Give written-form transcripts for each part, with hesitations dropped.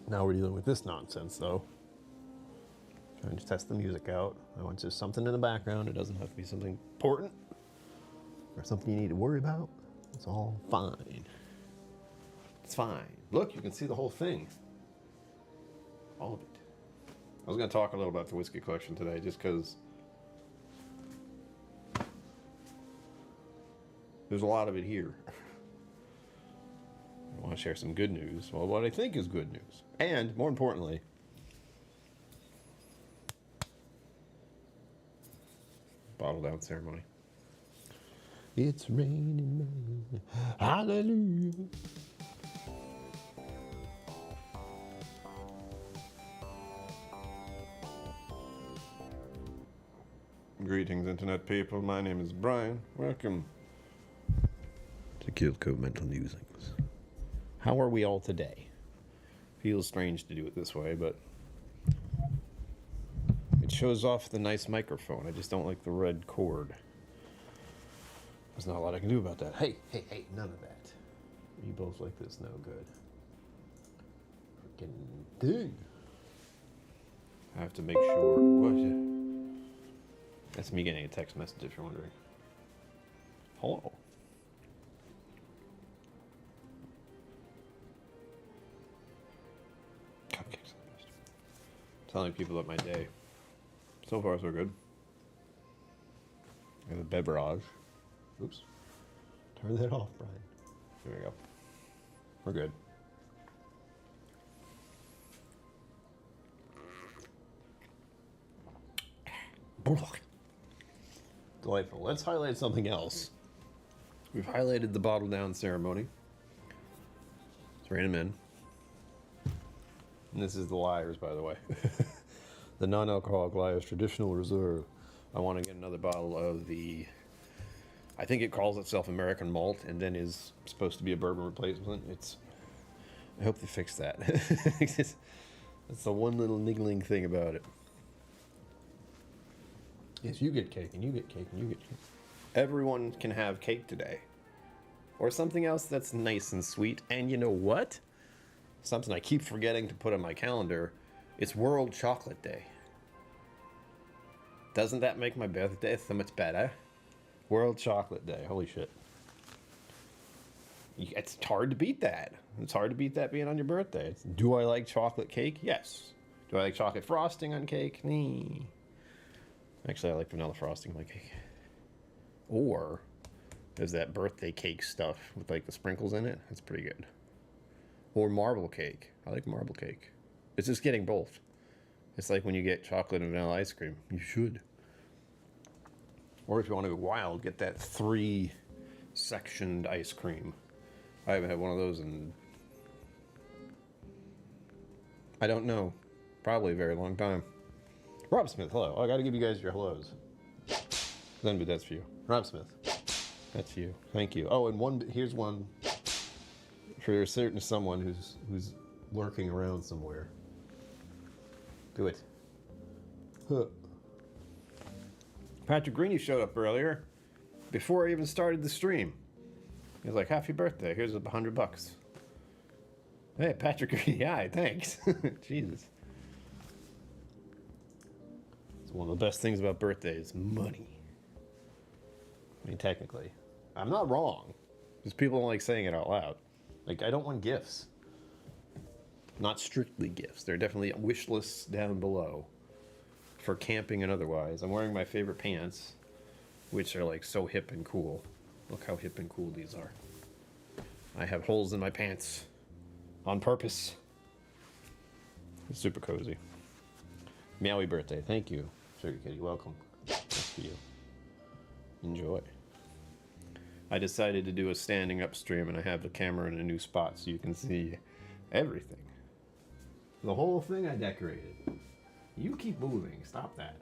Now we're dealing with this nonsense, though. Trying to test the music out. I want just something in the background. It doesn't have to be something important or something you need to worry about. It's all fine. It's fine. Look, you can see the whole thing. All of it. I was going to talk a little about the whiskey collection today just because there's a lot of it here. I want to share some good news. Well, what I think is good news. And, more importantly, bottle down ceremony. It's raining men. Hallelujah. Greetings, Internet people. My name is Brian. Welcome to KillCo Mental Musings. How are we all today? Feels strange to do it this way, but it shows off the nice microphone. I just don't like the red cord. There's not a lot I can do about that. Hey, none of that. You both like this? No good. Freaking thing. I have to make sure. What? That's me getting a text message if you're wondering. Hello. Cupcakes. Telling people that my day. So far, so good. And the beverage. Oops. Turn that off, Brian. There we go. We're good. Delightful. Let's highlight something else. We've highlighted the bottle down ceremony. It's raining men. And this is the Liars, by the way. The non-alcoholic Liars Traditional Reserve. I want to get another bottle of the, I think it calls itself American Malt and then is supposed to be a bourbon replacement. I hope they fix that. That's the one little niggling thing about it. Yes, you get cake, and you get cake, and you get cake. Everyone can have cake today. Or something else that's nice and sweet. And you know what? Something I keep forgetting to put on my calendar. It's World Chocolate Day. Doesn't that make my birthday so much better? World Chocolate Day. Holy shit. It's hard to beat that. It's hard to beat that being on your birthday. Do I like chocolate cake? Yes. Do I like chocolate frosting on cake? Nee. Actually, I like vanilla frosting on my cake. Or there's that birthday cake stuff with like the sprinkles in it. That's pretty good. Or marble cake. I like marble cake. It's just getting both. It's like when you get chocolate and vanilla ice cream. You should. Or if you want to go wild, get that 3-sectioned ice cream. I haven't had one of those in, I don't know, probably a very long time. Rob Smith, hello. I got to give you guys your hellos. Then, but that's for you. Rob Smith, that's for you. Thank you. Oh, and here's one for a certain someone who's lurking around somewhere. Do it. Huh. Patrick Greeny showed up earlier, before I even started the stream. He was like, "Happy birthday! Here's $100." Hey, Patrick Greeny, hi, thanks. Jesus. One of the best things about birthdays, money. I mean, technically. I'm not wrong. Just people don't like saying it out loud. Like, I don't want gifts. Not strictly gifts. There are definitely wish lists down below for camping and otherwise. I'm wearing my favorite pants, which are like so hip and cool. Look how hip and cool these are. I have holes in my pants on purpose. It's super cozy. Meowie birthday, thank you. Sugar Kitty, welcome. That's for you. Enjoy. I decided to do a standing up stream and I have the camera in a new spot so you can see everything. The whole thing I decorated. You keep moving, stop that.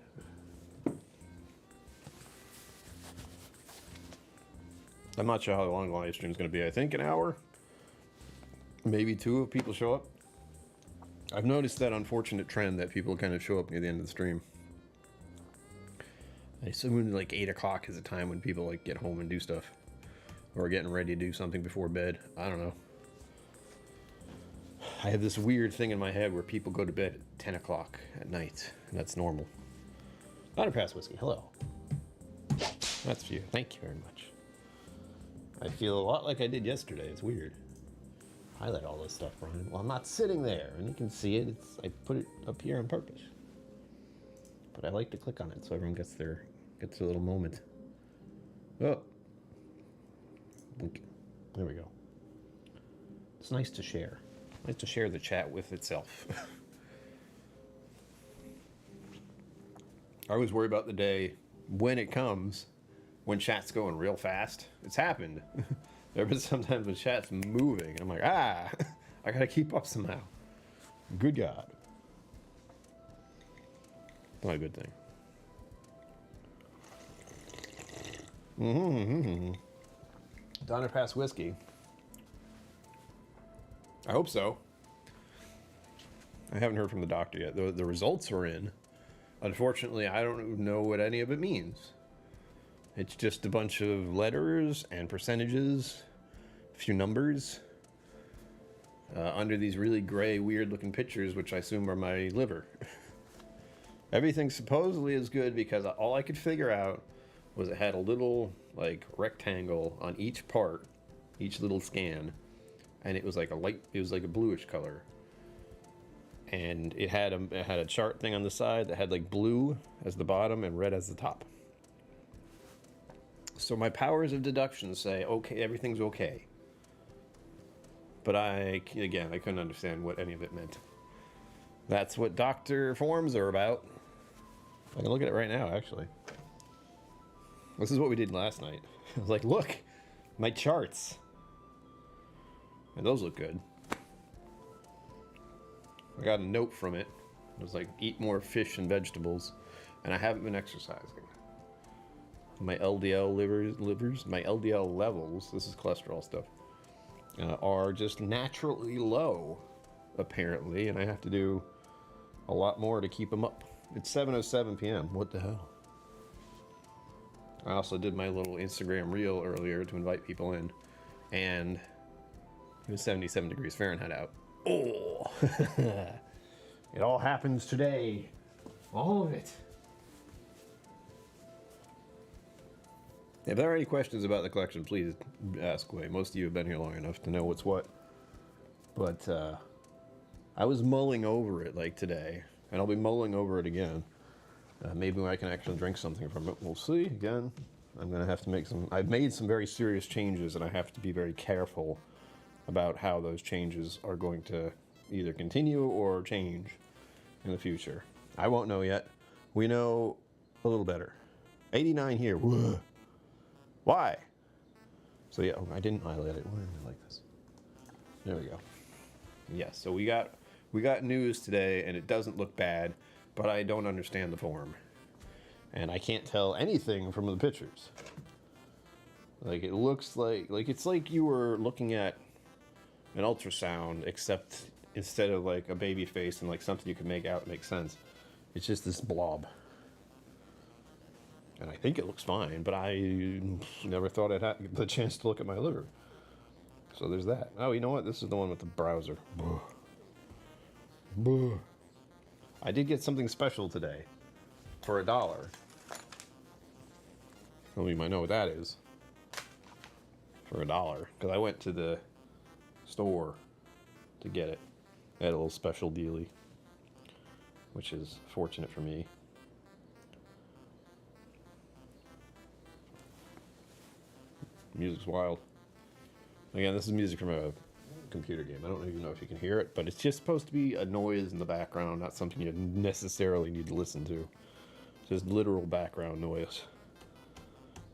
I'm not sure how long the live stream is going to be. I think an hour, maybe 2 if people show up. I've noticed that unfortunate trend that people kind of show up near the end of the stream. I assume like 8 o'clock is the time when people like get home and do stuff. Or getting ready to do something before bed. I don't know. I have this weird thing in my head where people go to bed at 10 o'clock at night, and that's normal. Underpass whiskey, hello. That's for you. Thank you very much. I feel a lot like I did yesterday. It's weird. Highlight all this stuff, Brian. Well, I'm not sitting there, and you can see it. I put it up here on purpose. But I like to click on it so everyone gets a little moment. Oh. There we go. It's nice to share. Nice to share the chat with itself. I always worry about the day when it comes, when chat's going real fast. It's happened. There have been sometimes when chat's moving, and I'm like, I gotta keep up somehow. Good God. Not a good thing. Donner Pass whiskey. I hope so. I haven't heard from the doctor yet. The results are in. Unfortunately, I don't know what any of it means. It's just a bunch of letters and percentages, a few numbers, under these really gray, weird-looking pictures, which I assume are my liver. Everything supposedly is good because all I could figure out was it had a little, like, rectangle on each part, each little scan, and it was like a bluish color. And it had a chart thing on the side that had like blue as the bottom and red as the top. So my powers of deduction say, okay, everything's okay. But I couldn't understand what any of it meant. That's what doctor forms are about. I can look at it right now, actually. This is what we did last night. I was like, look, my charts. And those look good. I got a note from it. It was like, eat more fish and vegetables. And I haven't been exercising. My LDL my LDL levels, this is cholesterol stuff, are just naturally low, apparently. And I have to do a lot more to keep them up. It's 7:07 p.m. What the hell? I also did my little Instagram reel earlier to invite people in. And it was 77 degrees Fahrenheit out. Oh, it all happens today. All of it. If there are any questions about the collection, please ask away. Most of you have been here long enough to know what's what. But I was mulling over it like today, and I'll be mulling over it again. Maybe I can actually drink something from it. We'll see. Again, I'm going to have to make some... I've made some very serious changes, and I have to be very careful about how those changes are going to either continue or change in the future. I won't know yet. We know a little better. 89 here. Whoa. Why? So yeah, I didn't highlight it. Why am I like this? There we go. Yes, so we got news today, and it doesn't look bad, but I don't understand the form. And I can't tell anything from the pictures. Like, it looks like it's like you were looking at an ultrasound, except instead of like a baby face and like something you can make out make sense, it's just this blob. And I think it looks fine, but I never thought I'd have the chance to look at my liver. So there's that. Oh, you know what? This is the one with the browser. Buh. Buh. I did get something special today for $1. Well, you might know what that is. For $1, because I went to the store to get it. They had a little special dealie, which is fortunate for me. Music's wild. Again, this is music from a computer game. I don't even know if you can hear it, but it's just supposed to be a noise in the background, not something you necessarily need to listen to. Just literal background noise.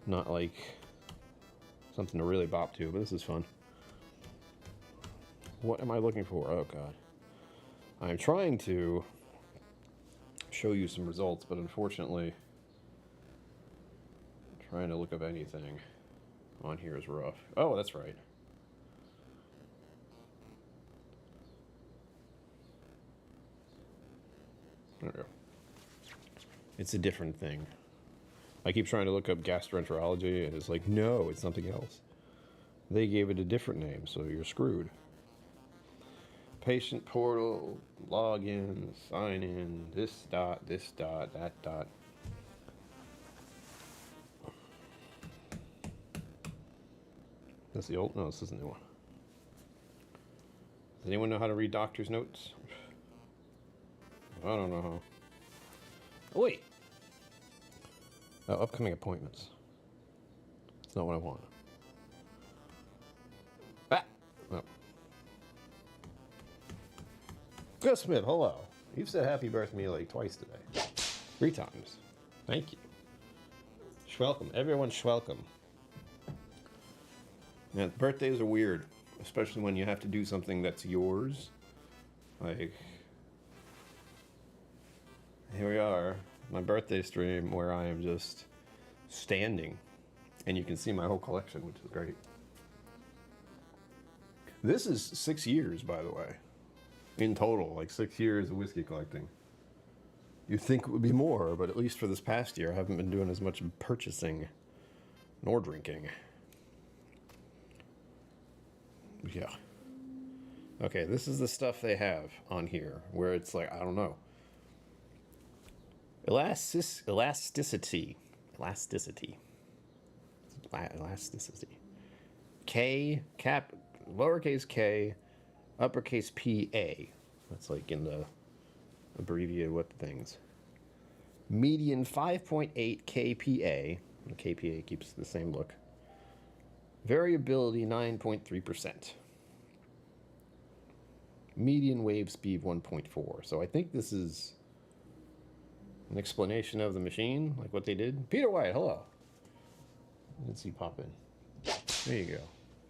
Not like something to really bop to, but this is fun. What am I looking for? Oh, God. I'm trying to show you some results, but unfortunately, trying to look up anything on here is rough. Oh, that's right. There we go. It's a different thing. I keep trying to look up gastroenterology, and it's like, no, it's something else. They gave it a different name, so you're screwed. Patient portal, login, sign in, this dot, that dot. That's the old, no, this is the new one. Does anyone know how to read doctor's notes? I don't know how. Oh, wait. Oh, upcoming appointments. That's not what I want. Ah! Oh. Gus Smith, hello. You've said happy birthday to me like twice today. 3 times. Thank you. Schwelcome. Everyone schwelcome. Yeah, birthdays are weird, especially when you have to do something that's yours. Like, here we are, my birthday stream where I am just standing, and you can see my whole collection, which is great. This is 6 years, by the way, in total, like 6 years of whiskey collecting. You'd think it would be more, but at least for this past year, I haven't been doing as much purchasing nor drinking. Yeah. Okay, this is the stuff they have on here, where it's like, I don't know. Elasticity. K, cap, lowercase k, uppercase P-A. That's like in the abbreviated what things. Median 5.8 kPa. The kPa keeps the same look. Variability 9.3%. Median wave speed 1.4. So I think this is an explanation of the machine, like what they did. Peter White, hello. Let's see, pop in. There you go.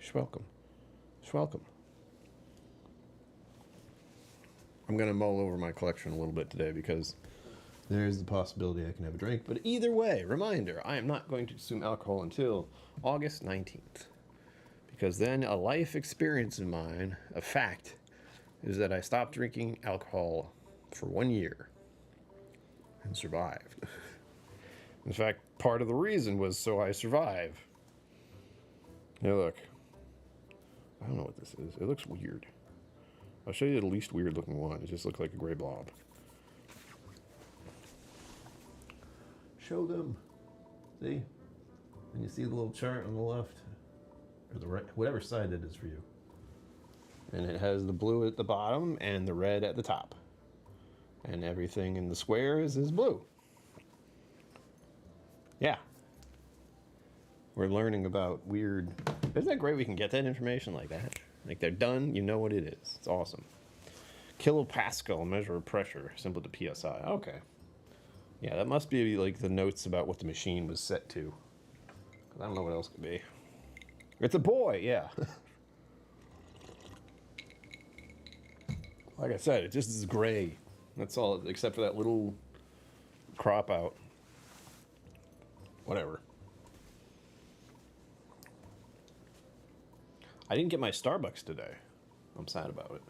Schwelcome. Schwelcome. I'm going to mull over my collection a little bit today because there's the possibility I can have a drink. But either way, reminder, I am not going to consume alcohol until August 19th. Because then a life experience of mine, a fact, is that I stopped drinking alcohol for 1 year and survived. In fact, part of the reason was so I survive. Now look, I don't know what this is. It looks weird. I'll show you the least weird looking one. It just looks like a gray blob. Show them. See? And you see the little chart on the left? Or the right, whatever side that is for you. And it has the blue at the bottom and the red at the top. And everything in the squares is blue. Yeah. We're learning about weird... Isn't that great we can get that information like that? Like they're done, you know what it is. It's awesome. Kilopascal, measure of pressure, simple to PSI. Okay. Yeah, that must be like the notes about what the machine was set to. I don't know what else it could be. It's a boy, yeah. Like I said, it just is gray. That's all, except for that little crop out. Whatever. I didn't get my Starbucks today. I'm sad about it.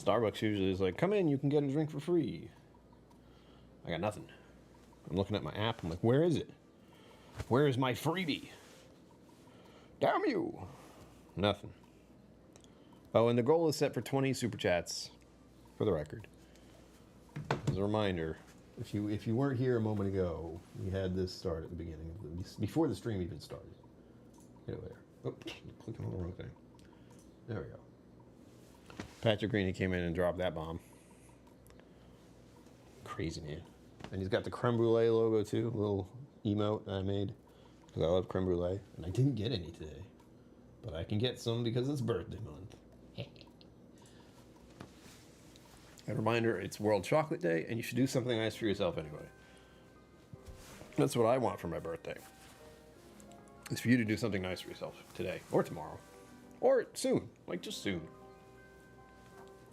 Starbucks usually is like, come in, you can get a drink for free. I got nothing. I'm looking at my app. I'm like, where is it? Where is my freebie? Damn you. Nothing. Oh, and the goal is set for 20 super chats, for the record. As a reminder, if you weren't here a moment ago, we had this start at the beginning, before the stream even started. Get over there. Oh, clicking on the wrong thing. There we go. Patrick Greene came in and dropped that bomb. Crazy man. And he's got the creme brulee logo too, a little emote that I made. Because I love creme brulee. And I didn't get any today. But I can get some because it's birthday month. A reminder, it's World Chocolate Day, and you should do something nice for yourself anyway. That's what I want for my birthday. It's for you to do something nice for yourself today, or tomorrow, or soon, like just soon.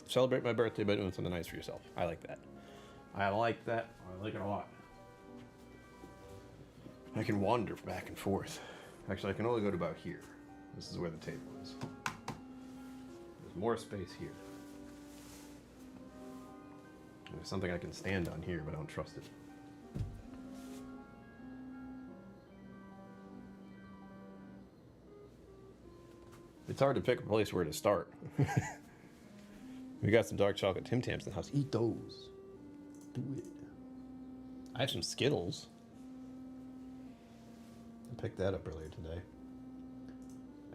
Celebrate my birthday by doing something nice for yourself. I like that. I like that. I like it a lot. I can wander back and forth. Actually, I can only go to about here. This is where the table is. There's more space here. There's something I can stand on here, but I don't trust it. It's hard to pick a place where to start. We got some dark chocolate Tim Tams in the house. Eat those. Do it. I have some Skittles. I picked that up earlier today.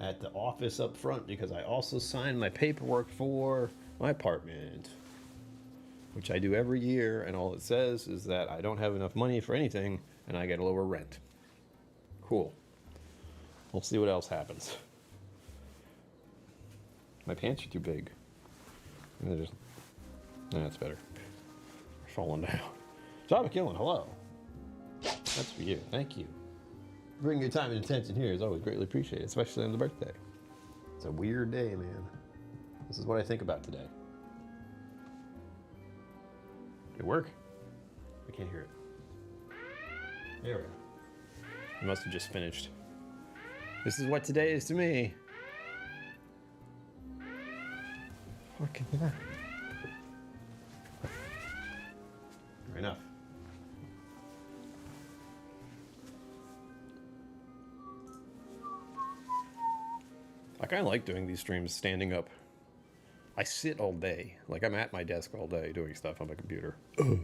At the office up front because I also signed my paperwork for my apartment, which I do every year, and all it says is that I don't have enough money for anything and I get a lower rent. Cool. We'll see what else happens. My pants are too big. That's better. They're falling down. Job of killing, hello. That's for you, thank you. Bring your time and attention here is always greatly appreciated, especially on the birthday. It's a weird day, man. This is what I think about today. Did it work? I can't hear it. There we go. You must have just finished. This is what today is to me. Fucking yeah. Fair enough. I kind of like doing these streams standing up. I sit all day. Like, I'm at my desk all day doing stuff on my computer. So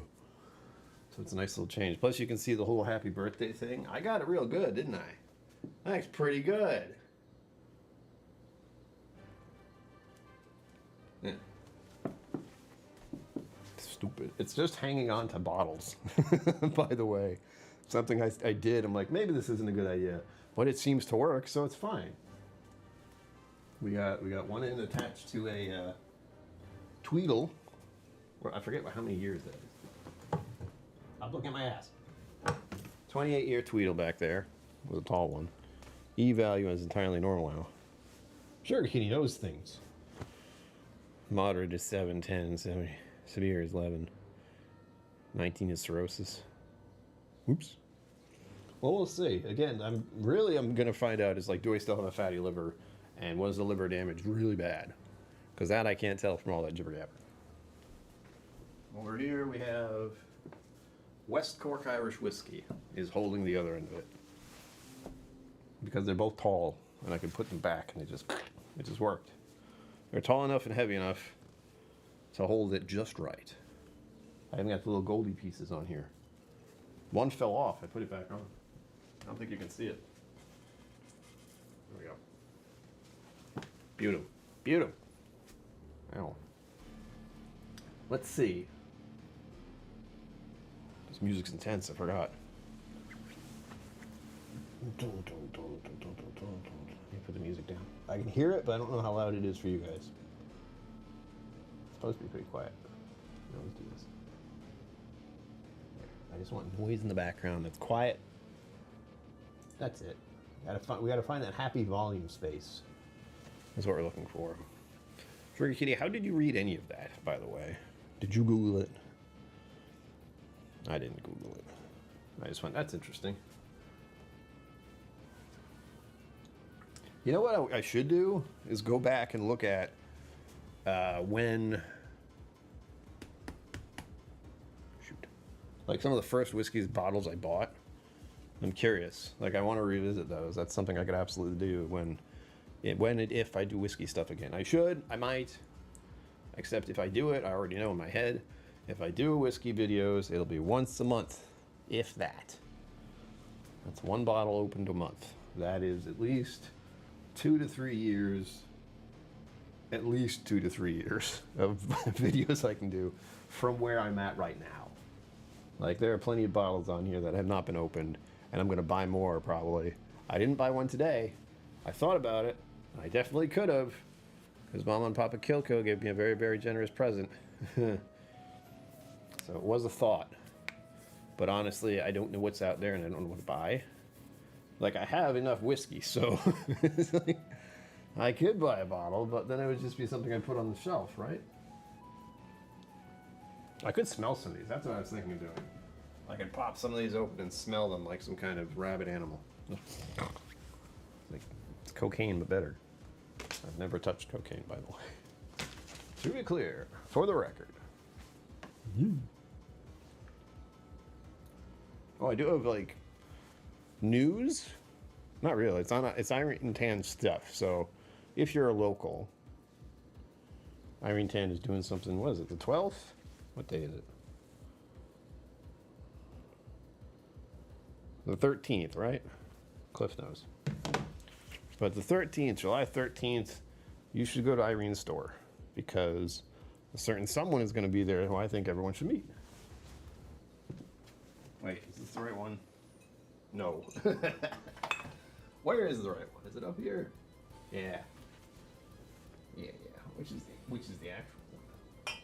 it's a nice little change. Plus, you can see the whole happy birthday thing. I got it real good, didn't I? That's pretty good. Yeah. Stupid. It's just hanging on to bottles, by the way. Something I did. I'm like, maybe this isn't a good idea. But it seems to work, so it's fine. We got one end attached to a Tweedle. I forget how many years that is. I'm looking at my ass. 28-year Tweedle back there with a tall one. E value is entirely normal now. Sugar Kitty knows things. Moderate is 7, 10, 70, severe is 11. 19 is cirrhosis. Oops. Well, we'll see. Again, I'm gonna find out is like, do I still have a fatty liver? And was the liver damage really bad? Because that I can't tell from all that jibber jabber. Over here we have West Cork Irish Whiskey is holding the other end of it. Because they're both tall and I can put them back and it just worked. They're tall enough and heavy enough to hold it just right. I even got the little goldie pieces on here. One fell off, I put it back on. I don't think you can see it. There we go. Beautiful. Beautiful. Ow. Let's see. This music's intense, I forgot. Let me put the music down. I can hear it, but I don't know how loud it is for you guys. It's supposed to be pretty quiet. No, let's do this. There. I just want noise in the background that's quiet. That's it. We gotta find that happy volume space. That's what we're looking for. Sugar Kitty, how did you read any of that, by the way? Did you Google it? I didn't Google it. I just went, that's interesting. You know what I should do? Is go back and look at when... Shoot. Like some of the first whiskeys bottles I bought. I'm curious. Like, I want to revisit those. That's something I could absolutely do if I do whiskey stuff again. I should, I might, except if I do it, I already know in my head, if I do whiskey videos, it'll be once a month, if that. That's one bottle opened a month. That is at least 2 to 3 years, at least 2 to 3 years of videos I can do from where I'm at right now. Like, there are plenty of bottles on here that have not been opened, and I'm gonna buy more probably. I didn't buy one today. I thought about it. I definitely could have, because Mama and Papa KillCo gave me a very, very generous present. So it was a thought. But honestly, I don't know what's out there and I don't know what to buy. Like, I have enough whiskey, so it's like, I could buy a bottle, but then it would just be something I'd put on the shelf, right? I could smell some of these. That's what I was thinking of doing. I could pop some of these open and smell them like some kind of rabid animal. Like, it's cocaine, but better. I've never touched cocaine, by the way. To be clear, for the record. Oh, I do have, like, news? Not really. It's Iron and Tan stuff, so if you're a local, Irene Tan is doing something. What is it? The 12th? What day is it? The 13th, right? Cliff knows. But the 13th, July 13th, you should go to Irene's store because a certain someone is going to be there who I think everyone should meet. Wait, is this the right one? No. Where is the right one? Is it up here? Yeah. Yeah. Which is the actual one?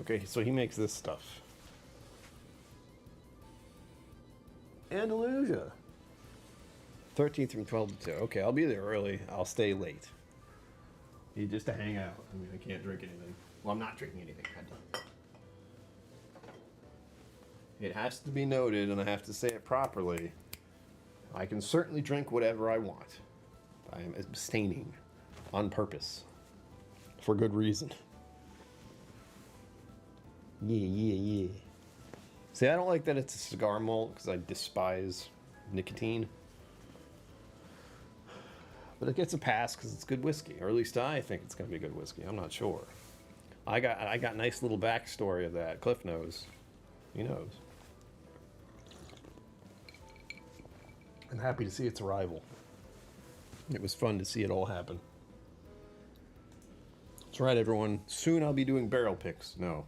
Okay, so he makes this stuff. Andalusia. 13th from 12 to 2. Okay, I'll be there early. I'll stay late. Just to hang out. I mean, I can't drink anything. Well, I'm not drinking anything. It has to be noted, and I have to say it properly. I can certainly drink whatever I want. I am abstaining on purpose. For good reason. Yeah. See, I don't like that it's a cigar malt because I despise nicotine. But it gets a pass because it's good whiskey, or at least I think it's going to be good whiskey. I'm not sure. I got nice little backstory of that. Cliff knows. He knows. I'm happy to see its arrival. It was fun to see it all happen. That's right, everyone. Soon I'll be doing barrel picks. No.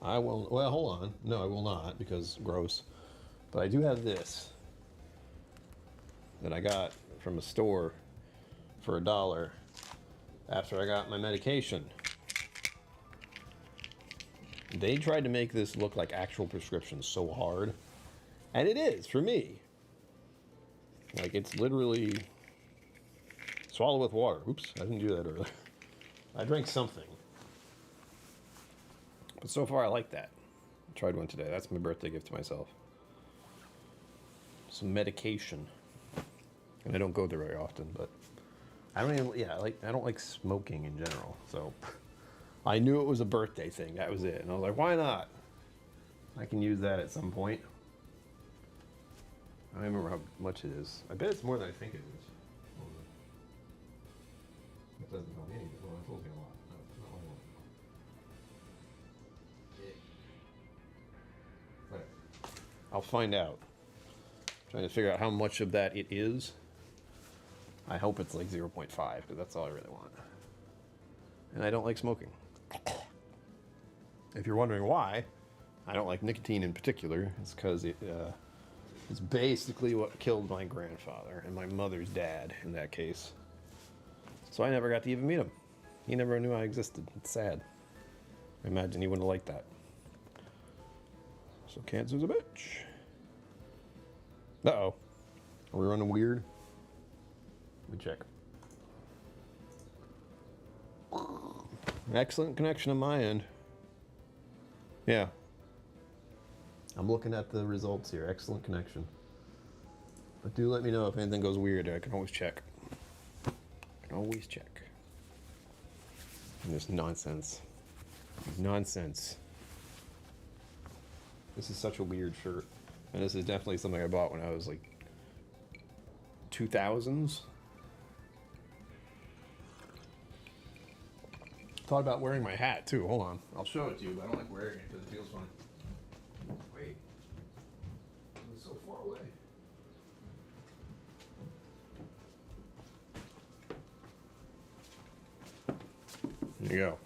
I will. Well, hold on. No, I will not because gross. But I do have this that I got from a store for $1 after I got my medication. They tried to make this look like actual prescriptions so hard. And it is, for me. Like, it's literally swallow with water. Oops, I didn't do that earlier. I drank something. But so far, I like that. I tried one today. That's my birthday gift to myself. Some medication. And I don't go there very often, but I don't like smoking in general. So I knew it was a birthday thing. That was it. And I was like, why not? I can use that at some point. I don't remember how much it is. I bet it's more than I think it is. It doesn't tell me anything. Well, it told me a lot. No, it's not what I want. But I'll find out. I'm trying to figure out how much of that it is. I hope it's like 0.5 because that's all I really want. And I don't like smoking. If you're wondering why, I don't like nicotine in particular. It's because it's basically what killed my grandfather and my mother's dad in that case. So I never got to even meet him. He never knew I existed. It's sad. I imagine he wouldn't have liked that. So cancer's a bitch. Uh-oh. Are we running weird? Let me check. Excellent connection on my end. Yeah. I'm looking at the results here. Excellent connection. But do let me know if anything goes weird. I can always check. Always check. And there's nonsense. Nonsense. This is such a weird shirt. And this is definitely something I bought when I was like 2000s. Thought about wearing my hat too. Hold on. I'll show it to you, but I don't like wearing it because it feels funny. Wait. It's so far away. There you go.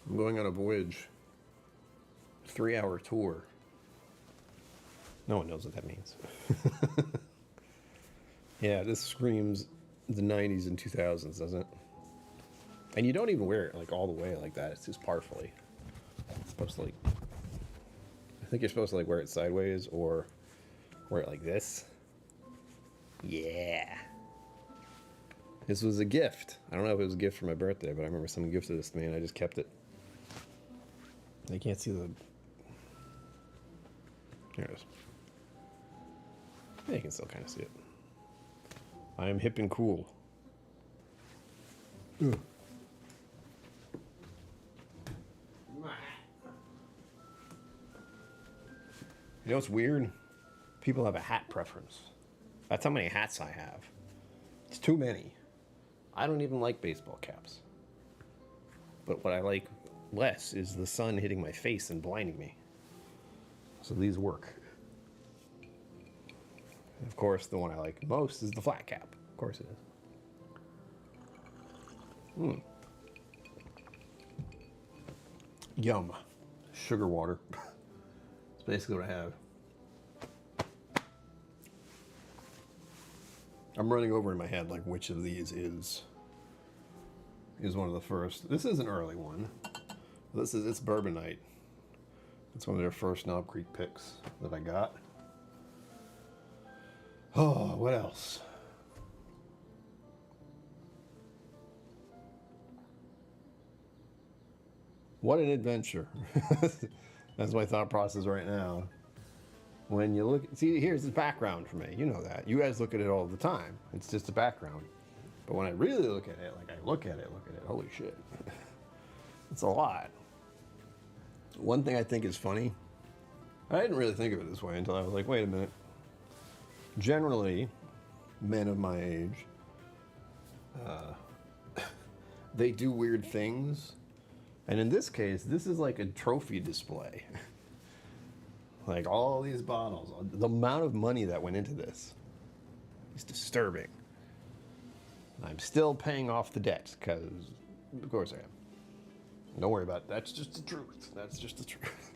I'm going on a voyage. 3-hour tour. No one knows what that means. Yeah, this screams the 90s and 2000s, doesn't it? And you don't even wear it like all the way like that. It's just partially. It's supposed to like... I think you're supposed to like wear it sideways or wear it like this. Yeah. This was a gift. I don't know if it was a gift for my birthday, but I remember someone gifted this to me and I just kept it. They can't see the... There it is. Yeah, you can still kind of see it. I am hip and cool. Ugh. You know what's weird? People have a hat preference. That's how many hats I have. It's too many. I don't even like baseball caps. But what I like less is the sun hitting my face and blinding me. So these work. Of course, the one I like most is the flat cap. Of course it is. Yum. Sugar water. It's basically what I have. I'm running over in my head like which of these is one of the first. This is an early one. It's Bourbon Night. It's one of their first Knob Creek picks that I got. Oh, what else? What an adventure. That's my thought process right now. When you look, see, here's the background for me. You know that. You guys look at it all the time. It's just a background. But when I really look at it, like I look at it, holy shit. It's a lot. One thing I think is funny, I didn't really think of it this way until I was like, wait a minute. Generally, men of my age, they do weird things. And in this case, this is like a trophy display. Like all these bottles, the amount of money that went into this is disturbing. I'm still paying off the debt, because of course I am. Don't worry about it. That's just the truth. That's just the truth.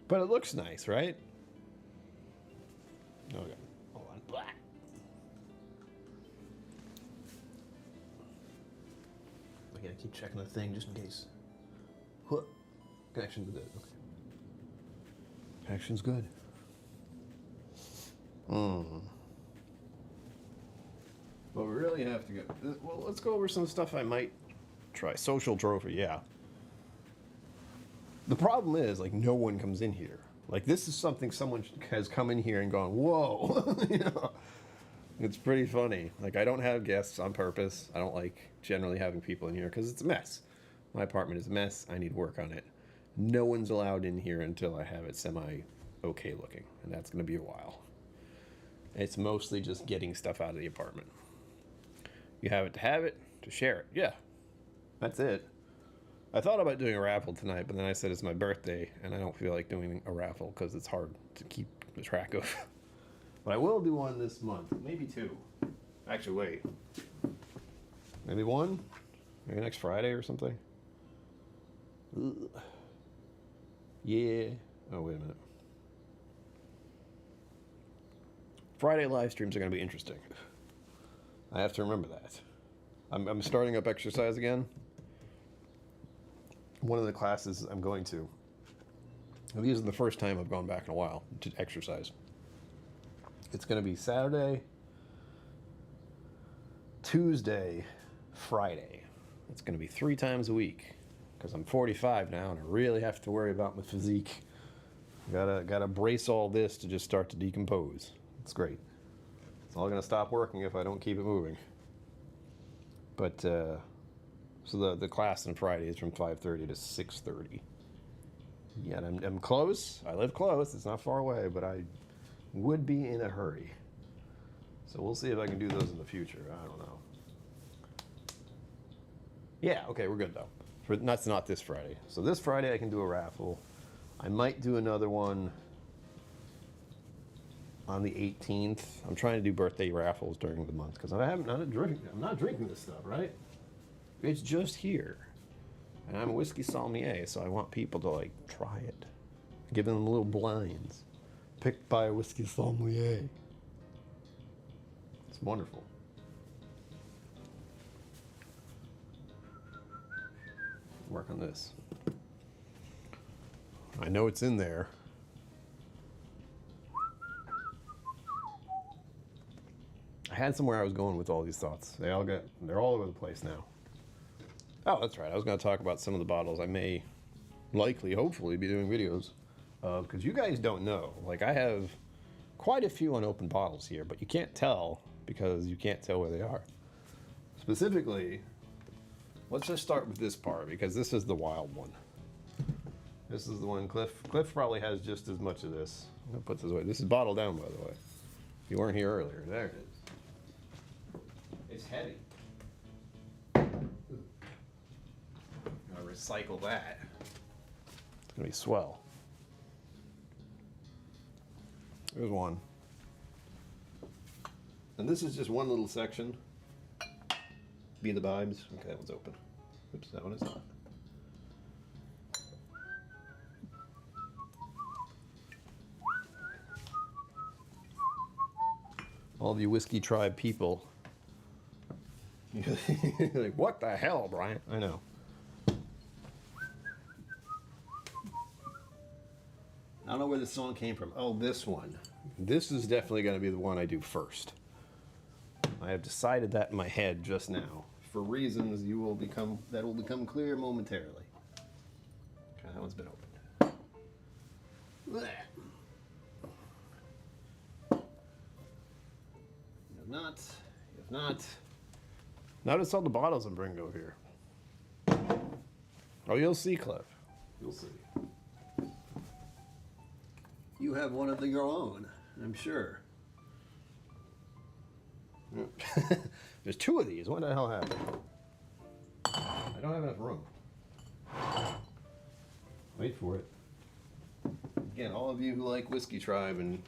But it looks nice, right? Okay, hold on. Blah. I gotta keep checking the thing just in case. What? Connection's good. Okay. Connection's good. But we really have to get. Well, let's go over some stuff I might try. Social trophy, yeah. The problem is, like, no one comes in here. Like, this is something someone has come in here and gone, whoa. You know? It's pretty funny. Like, I don't have guests on purpose. I don't like generally having people in here because it's a mess. My apartment is a mess. I need work on it. No one's allowed in here until I have it semi-okay looking. And that's going to be a while. It's mostly just getting stuff out of the apartment. You have it, to share it. Yeah, that's it. I thought about doing a raffle tonight, but then I said it's my birthday, and I don't feel like doing a raffle because it's hard to keep track of. But I will do one this month, maybe two. Actually, wait. Maybe one? Maybe next Friday or something? Ugh. Yeah. Oh, wait a minute. Friday live streams are going to be interesting. I have to remember that. I'm starting up exercise again. One of the classes I'm going to, this is the first time I've gone back in a while to exercise. It's going to be Saturday, Tuesday, Friday. It's going to be 3 times a week because I'm 45 now and I really have to worry about my physique. Gotta brace all this to just start to decompose. It's great. It's all going to stop working if I don't keep it moving. But, so the class on Friday is from 5:30 to 6:30. Yeah, and I'm close. I live close. It's not far away, but I would be in a hurry. So we'll see if I can do those in the future. I don't know. Yeah, okay, we're good though. That's not this Friday. So this Friday I can do a raffle. I might do another one on the 18th. I'm trying to do birthday raffles during the month because I'm not drinking this stuff, right? It's just here. And I'm a whiskey sommelier, so I want people to like try it. Give them little blinds. Picked by a whiskey sommelier. It's wonderful. Work on this. I know it's in there. I had somewhere I was going with all these thoughts. They're all over the place now. Oh, that's right. I was going to talk about some of the bottles I may hopefully be doing videos of, because you guys don't know. Like, I have quite a few unopened bottles here, but you can't tell because you can't tell where they are. Specifically, let's just start with this part because this is the wild one. This is the one Cliff probably has just as much of this. I'm gonna put this away. This is bottled down, by the way. If you weren't here earlier, there it is. It's heavy. Gotta recycle that. It's gonna be swell. There's one. And this is just one little section. Be the vibes. Okay, that one's open. Oops, that one is not. All of you Whiskey Tribe people. Like, what the hell, Brian? I know. I don't know where this song came from. Oh, this one. This is definitely going to be the one I do first. I have decided that in my head just now. For reasons that will become clear momentarily. Okay, that one's been opened. Blech. You have not. Notice all the bottles I'm bringing over here. Oh, you'll see, Cliff. You'll see. You have one of your own, I'm sure. There's two of these. What the hell happened? I don't have enough room. Wait for it. Again, all of you who like Whiskey Tribe and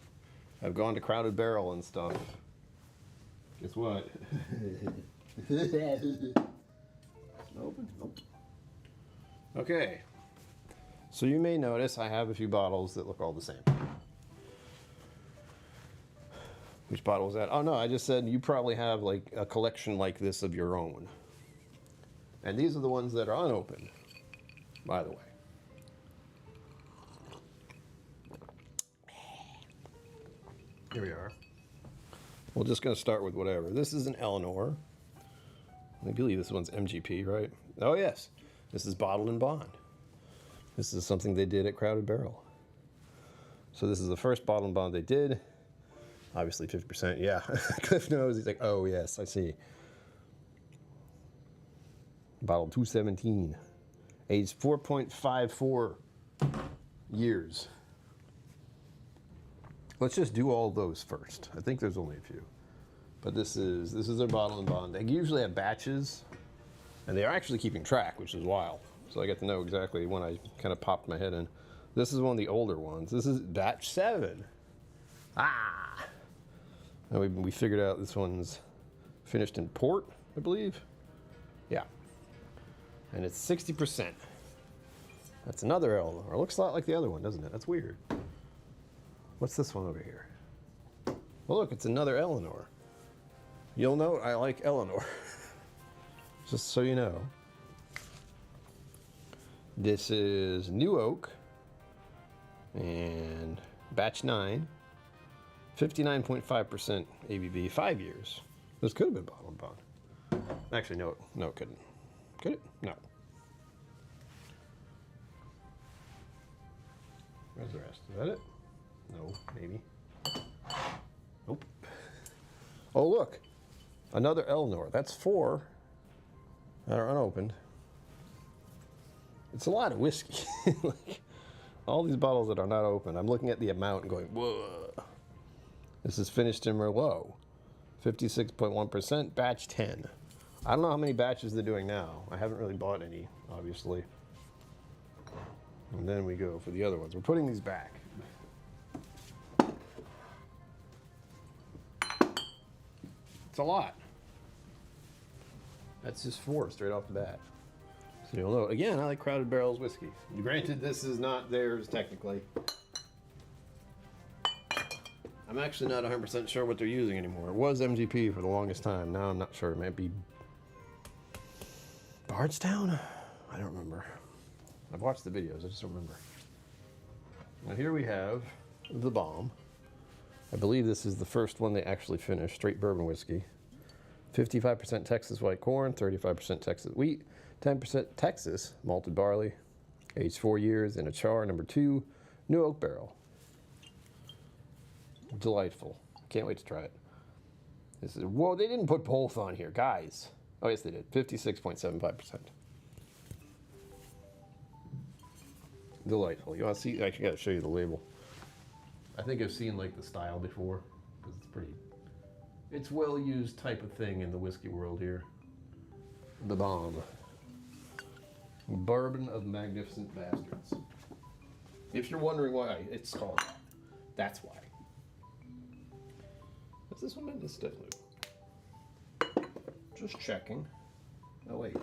have gone to Crowded Barrel and stuff, guess what? Open? Nope. Okay. So you may notice I have a few bottles that look all the same. Which bottle was that? Oh no, I just said you probably have like a collection like this of your own. And these are the ones that are unopened, by the way. Here we are. We're just going to start with whatever. This is an Eleanor. I believe this one's MGP, right? Oh yes, this is bottled in bond. This is something they did at Crowded Barrel. So this is the first bottled in bond they did. Obviously 50%, yeah. Cliff knows, he's like, oh yes, I see. Bottle 217, aged 4.54 years. Let's just do all those first. I think there's only a few. But this is their bottle and bond. They usually have batches, and they are actually keeping track, which is wild. So I get to know exactly when I kind of popped my head in. This is one of the older ones. This is batch 7. Ah! And we figured out this one's finished in port, I believe. Yeah. And it's 60%. That's another Eleanor. It looks a lot like the other one, doesn't it? That's weird. What's this one over here? Well, look, it's another Eleanor. You'll note I like Eleanor. Just so you know. This is New Oak and batch 9. 59.5% ABV, 5 years. This could have been bottled in bond. Actually, no, it couldn't. Could it? No. Where's the rest? Is that it? No, maybe. Nope. Oh, look. Another Eleanor. That's 4 that are unopened. It's a lot of whiskey. Like, all these bottles that are not open, I'm looking at the amount and going, whoa. This is finished in Merlot. 56.1%, batch 10. I don't know how many batches they're doing now. I haven't really bought any, obviously. And then we go for the other ones. We're putting these back. It's a lot. That's just 4 straight off the bat. So you'll know. Again, I like Crowded Barrel's whiskey. Granted, this is not theirs technically. I'm actually not 100% sure what they're using anymore. It was MGP for the longest time. Now I'm not sure. It might be Bardstown? I don't remember. I've watched the videos. I just don't remember. Now here we have the bomb. I believe this is the first one they actually finished. Straight bourbon whiskey. 55% Texas white corn, 35% Texas wheat, 10% Texas malted barley. Aged 4 years in a char, number 2, New Oak barrel. Delightful. Can't wait to try it. This is, whoa, they didn't put both on here, guys. Oh, yes, they did. 56.75%. delightful. You want to see? I gotta show you the label. I think I've seen like the style before because it's pretty. It's well used type of thing in the whiskey world here. The bomb. Bourbon of Magnificent Bastards. If you're wondering why it's called, that's why. Is this one? This is definitely. Just checking. Oh wait.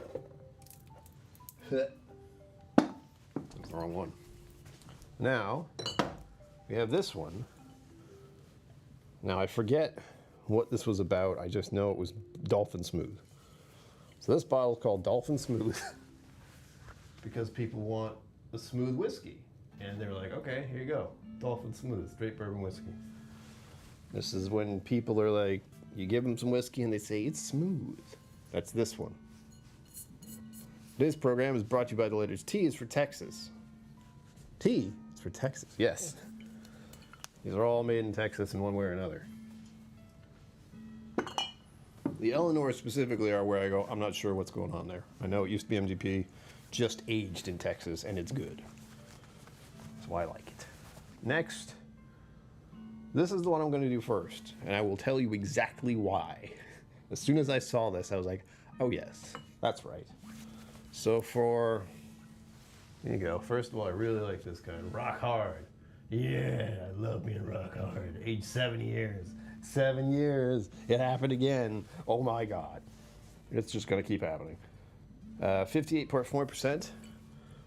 That's the wrong one. Now we have this one. Now I forget what this was about. I just know it was Dolphin Smooth. So this bottle is called Dolphin Smooth because people want a smooth whiskey. And they're like, okay, here you go. Dolphin Smooth, straight bourbon whiskey. This is when people are like, you give them some whiskey and they say, it's smooth. That's this one. Today's program is brought to you by the letters T is for Texas. T is for Texas, yes. These are all made in Texas in one way or another. The Eleanors specifically are where I go, I'm not sure what's going on there. I know it used to be MGP, just aged in Texas, and it's good. That's why I like it. Next, this is the one I'm going to do first, and I will tell you exactly why. As soon as I saw this, I was like, oh yes, that's right. So here you go. First of all, I really like this guy, Rock Hard. Yeah, I love being rock hard. Age 7 years. 7 years. It happened again. Oh my God. It's just going to keep happening. 58.4%.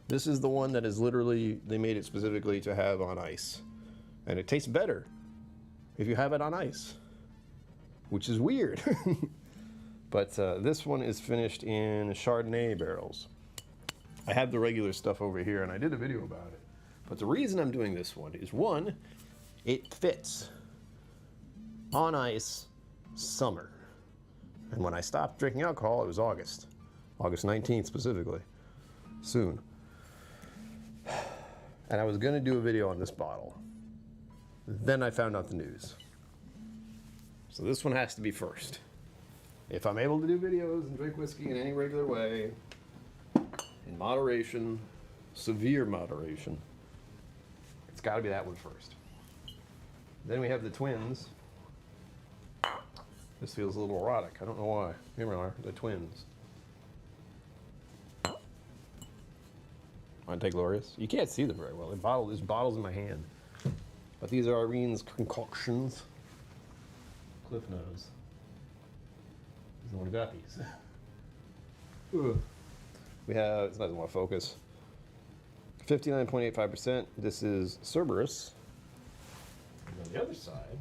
This is the one that is literally, they made it specifically to have on ice. And it tastes better if you have it on ice, which is weird. But this one is finished in Chardonnay barrels. I have the regular stuff over here, and I did a video about it. But the reason I'm doing this one is, one, it fits on ice summer. And when I stopped drinking alcohol, it was August 19th specifically, soon. And I was gonna do a video on this bottle. Then I found out the news. So this one has to be first. If I'm able to do videos and drink whiskey in any regular way, in moderation, severe moderation, it's gotta be that one first. Then we have the twins. This feels a little erotic, I don't know why. Here we are, the twins. Aren't they glorious? You can't see them very well. There's bottles in my hand. But these are Irene's concoctions. Cliff Nose. He's the one who got these. We have, it doesn't want to focus. 59.85%. This is Cerberus. And on the other side,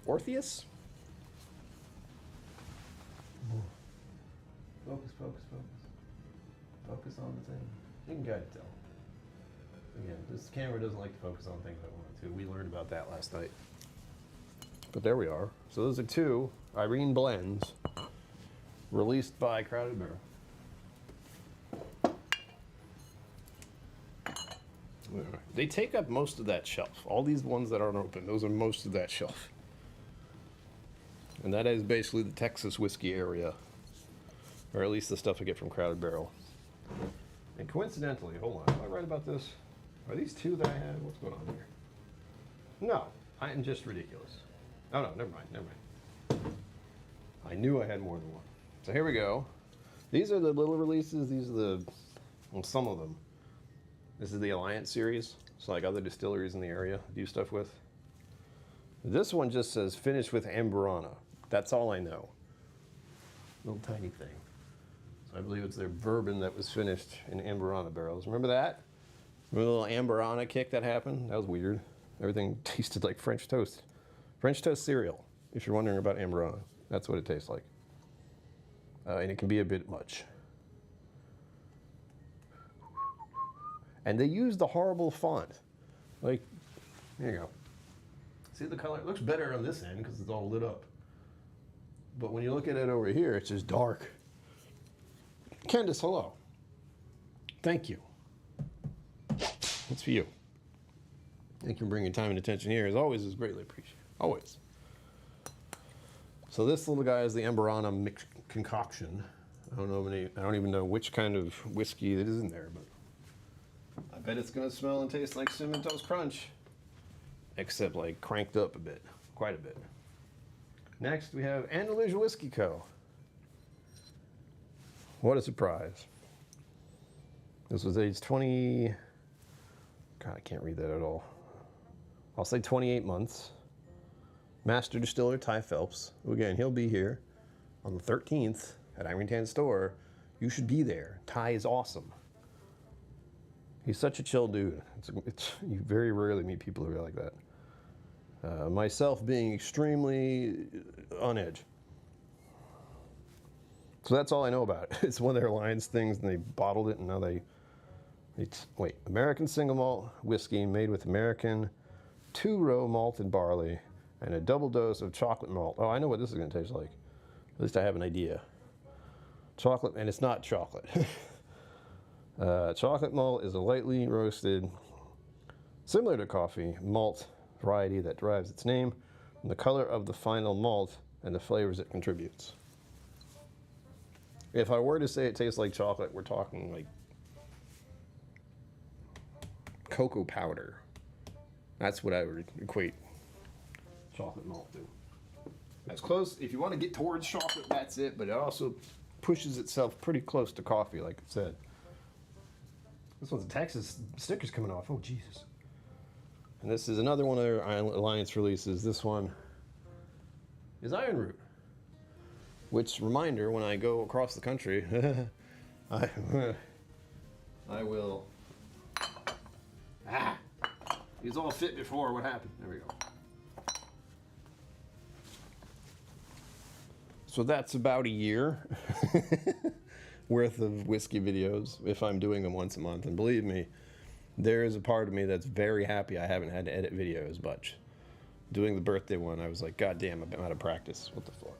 Orpheus. Focus, focus, focus. Focus on the thing. You can kind of tell. Again, this camera doesn't like to focus on things I want it to. We learned about that last night. But there we are. So those are two Irene blends released by Crowded Barrel. They take up most of that shelf. All these ones that aren't open, those are most of that shelf. And that is basically the Texas whiskey area. Or at least the stuff I get from Crowded Barrel. And coincidentally, hold on, am I right about this? Are these two that I had? What's going on here? No, I am just ridiculous. Oh no, never mind. I knew I had more than one. So here we go. These are the little releases. These are well, some of them. This is the Alliance series. So like other distilleries in the area do stuff with. This one just says finished with Amburana. That's all I know. Little tiny thing. So I believe it's their bourbon that was finished in Amburana barrels. Remember that? Remember the little Amburana kick that happened? That was weird. Everything tasted like French toast. French toast cereal, if you're wondering about Amburana. That's what it tastes like. And it can be a bit much. And they use the horrible font. Like, there you go. See the color? It looks better on this end because it's all lit up. But when you look at it over here, it's just dark. Candace, hello. Thank you. It's for you. Thank you for bringing time and attention here. As always, is greatly appreciated. Always. So this little guy is the Amburana concoction. I don't even know which kind of whiskey it is in there, but bet it's gonna smell and taste like Cinnamon Toast Crunch. Except like cranked up a bit, quite a bit. Next we have Untold Whiskey Co. What a surprise. This was aged 20, God, I can't read that at all. I'll say 28 months. Master Distiller Ty Phelps. Again, he'll be here on the 13th at Iron Tan Store. You should be there. Ty is awesome. He's such a chill dude. You very rarely meet people who are like that. Myself being extremely on edge. So that's all I know about it. It's one of their Alliance things, and they bottled it, and now wait, American single malt whiskey made with American 2-row malted barley and a double dose of chocolate malt. Oh, I know what this is going to taste like. At least I have an idea. Chocolate, and it's not chocolate. Chocolate malt is a lightly roasted, similar to coffee, malt variety that derives its name from the color of the final malt and the flavors it contributes. If I were to say it tastes like chocolate, we're talking like cocoa powder. That's what I would equate chocolate malt to. That's close. If you want to get towards chocolate, that's it, but it also pushes itself pretty close to coffee, like I said. This one's a Texas sticker's coming off. Oh, Jesus. And this is another one of their Alliance releases. This one is Iron Root. Which, reminder, when I go across the country, I will... He was all fit before. What happened? There we go. So that's about a year worth of whiskey videos, if I'm doing them once a month. And believe me, there is a part of me that's very happy I haven't had to edit videos much. Doing the birthday one, I was like, God damn, I'm out of practice. What the fuck?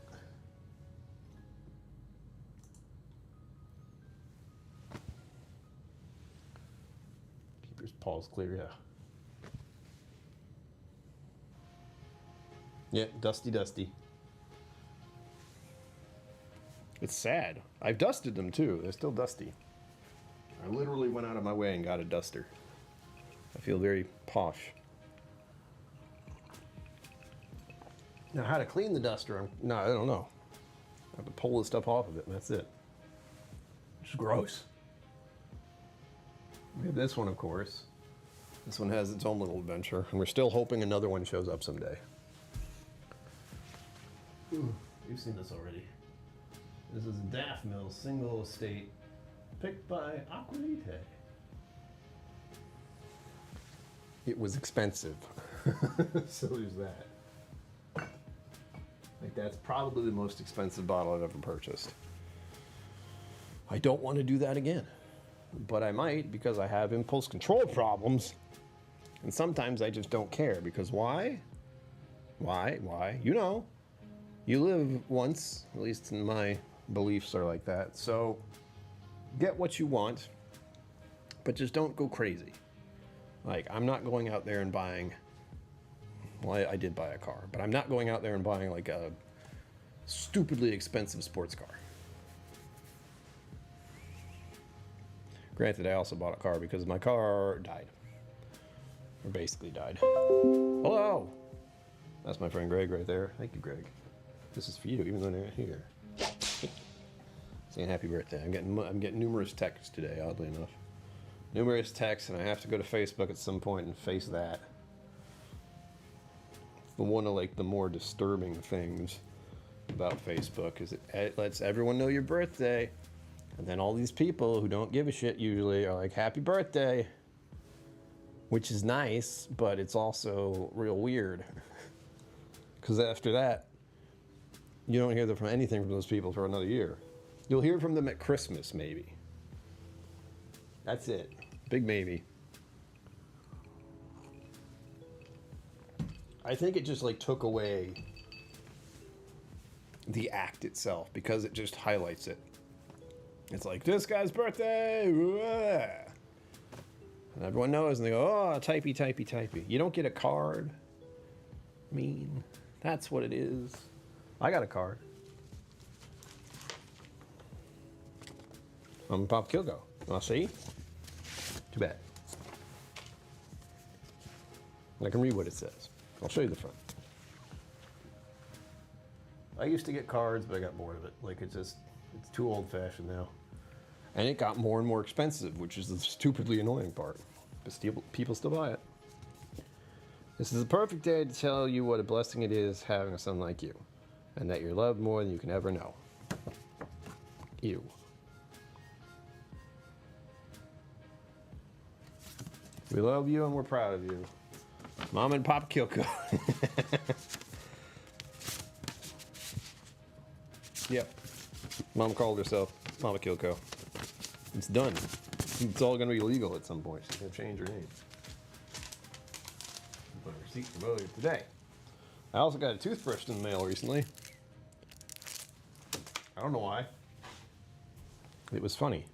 Keep your paws clear, yeah. Yeah, dusty. It's sad. I've dusted them too. They're still dusty. I literally went out of my way and got a duster. I feel very posh. Now, how to clean the duster? No, I don't know. I have to pull the stuff off of it, and that's it. It's gross. We have this one, of course. This one has its own little adventure, and we're still hoping another one shows up someday. Ooh, you've seen this already. This is a Daff Mill single estate picked by Aquavite. It was expensive. So there's that. Like, that's probably the most expensive bottle I've ever purchased. I don't want to do that again. But I might, because I have impulse control problems. And sometimes I just don't care, because why? Why? You know. You live once, at least in my beliefs are like that. So get what you want, but just don't go crazy. Like, I'm not going out there and buying, well, I did buy a car, but I'm not going out there and buying like a stupidly expensive sports car. Granted, I also bought a car because my car died. Or basically died. Hello! That's my friend Greg right there. Thank you, Greg. This is for you, even though they're not here. Saying happy birthday. I'm getting numerous texts today, oddly enough. Numerous texts, and I have to go to Facebook at some point and face that. It's one of like the more disturbing things about Facebook is it lets everyone know your birthday, and then all these people who don't give a shit usually are like, happy birthday, which is nice, but it's also real weird. Because after that, you don't hear from anything from those people for another year. You'll hear from them at Christmas, maybe. That's it. Big maybe. I think it just like took away the act itself because it just highlights it. It's like, this guy's birthday! And everyone knows, and they go, oh, typey. You don't get a card. I mean, that's what it is. I got a card. I'm Pop KillCo. I'll see. Too bad. I can read what it says. I'll show you the front. I used to get cards, but I got bored of it. Like, it's too old-fashioned now. And it got more and more expensive, which is the stupidly annoying part. But people still buy it. This is the perfect day to tell you what a blessing it is having a son like you, and that you're loved more than you can ever know. You. We love you and we're proud of you. Mom and Pop KillCo. Yep. Mom called herself Mama KillCo. It's done. It's all going to be legal at some point. She's going to change her name. Put a receipt from earlier today. I also got a toothbrush in the mail recently. I don't know why. It was funny.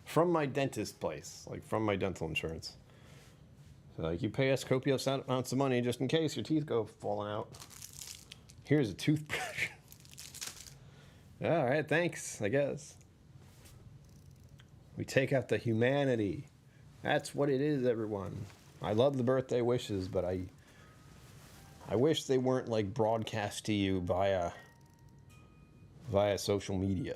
From my dentist place, like from my dental insurance. So like, you pay us copious amounts of money just in case your teeth go falling out. Here's a toothbrush. All right, thanks, I guess. We take out the humanity. That's what it is, everyone. I love the birthday wishes, but I wish they weren't like broadcast to you via social media.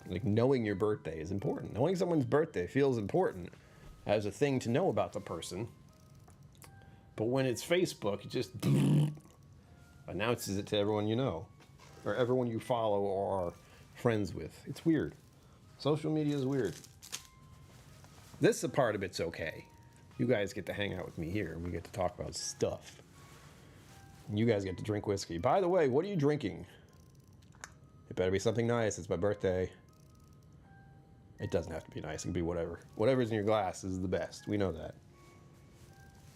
Like, knowing your birthday is important. Knowing someone's birthday feels important as a thing to know about the person. But when it's Facebook, it just announces it to everyone you know, or everyone you follow or are friends with. It's weird. Social media is weird. This part of it's okay. You guys get to hang out with me here. We get to talk about stuff. And you guys get to drink whiskey. By the way, what are you drinking? It better be something nice. It's my birthday. It doesn't have to be nice. It can be whatever. Whatever's in your glass is the best. We know that.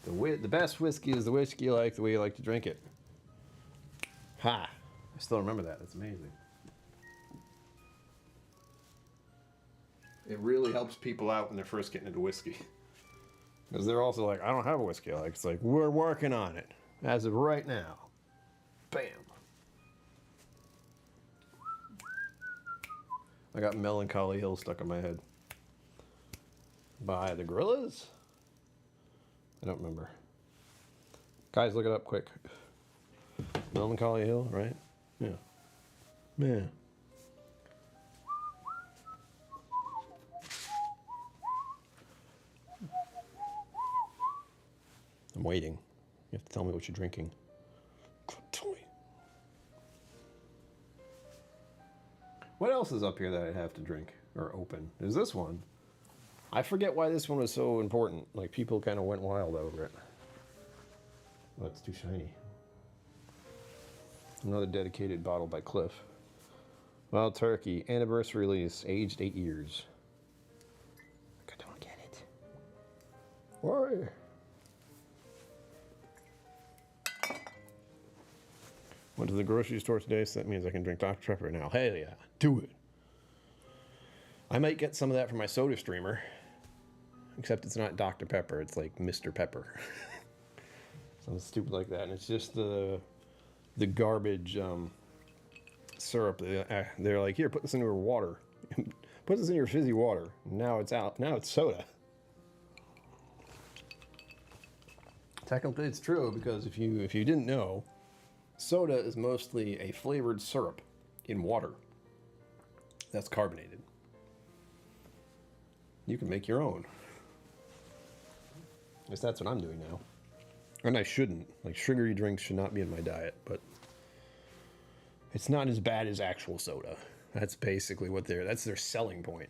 The best whiskey is the whiskey you like, the way you like to drink it. Ha! I still remember that. That's amazing. It really helps people out when they're first getting into whiskey. Because they're also like, I don't have a whiskey I like. It's like, we're working on it. As of right now. Bam. I got Melancholy Hill stuck in my head. By the Gorillas? I don't remember. Guys, look it up quick. Melancholy Hill, right? Yeah. Man. I'm waiting. You have to tell me what you're drinking. Tell me. What else is up here that I have to drink or open? There's this one. I forget why this one was so important. Like, people kind of went wild over it. Oh, it's too shiny. Another dedicated bottle by Cliff. Wild Turkey, anniversary release, aged 8 years. I don't get it. Why? Went to the grocery store today, so that means I can drink Dr. Pepper now. Hell yeah, do it. I might get some of that for my soda streamer. Except it's not Dr. Pepper, it's like Mr. Pepper. Something stupid like that. And it's just the garbage syrup. They're like, here, put this in your water. Put this in your fizzy water. Now it's out. Now it's soda. Technically it's true, because if you didn't know, soda is mostly a flavored syrup in water that's carbonated. You can make your own. At least that's what I'm doing now. And I shouldn't. Like, sugary drinks should not be in my diet, but it's not as bad as actual soda. That's basically what that's their selling point.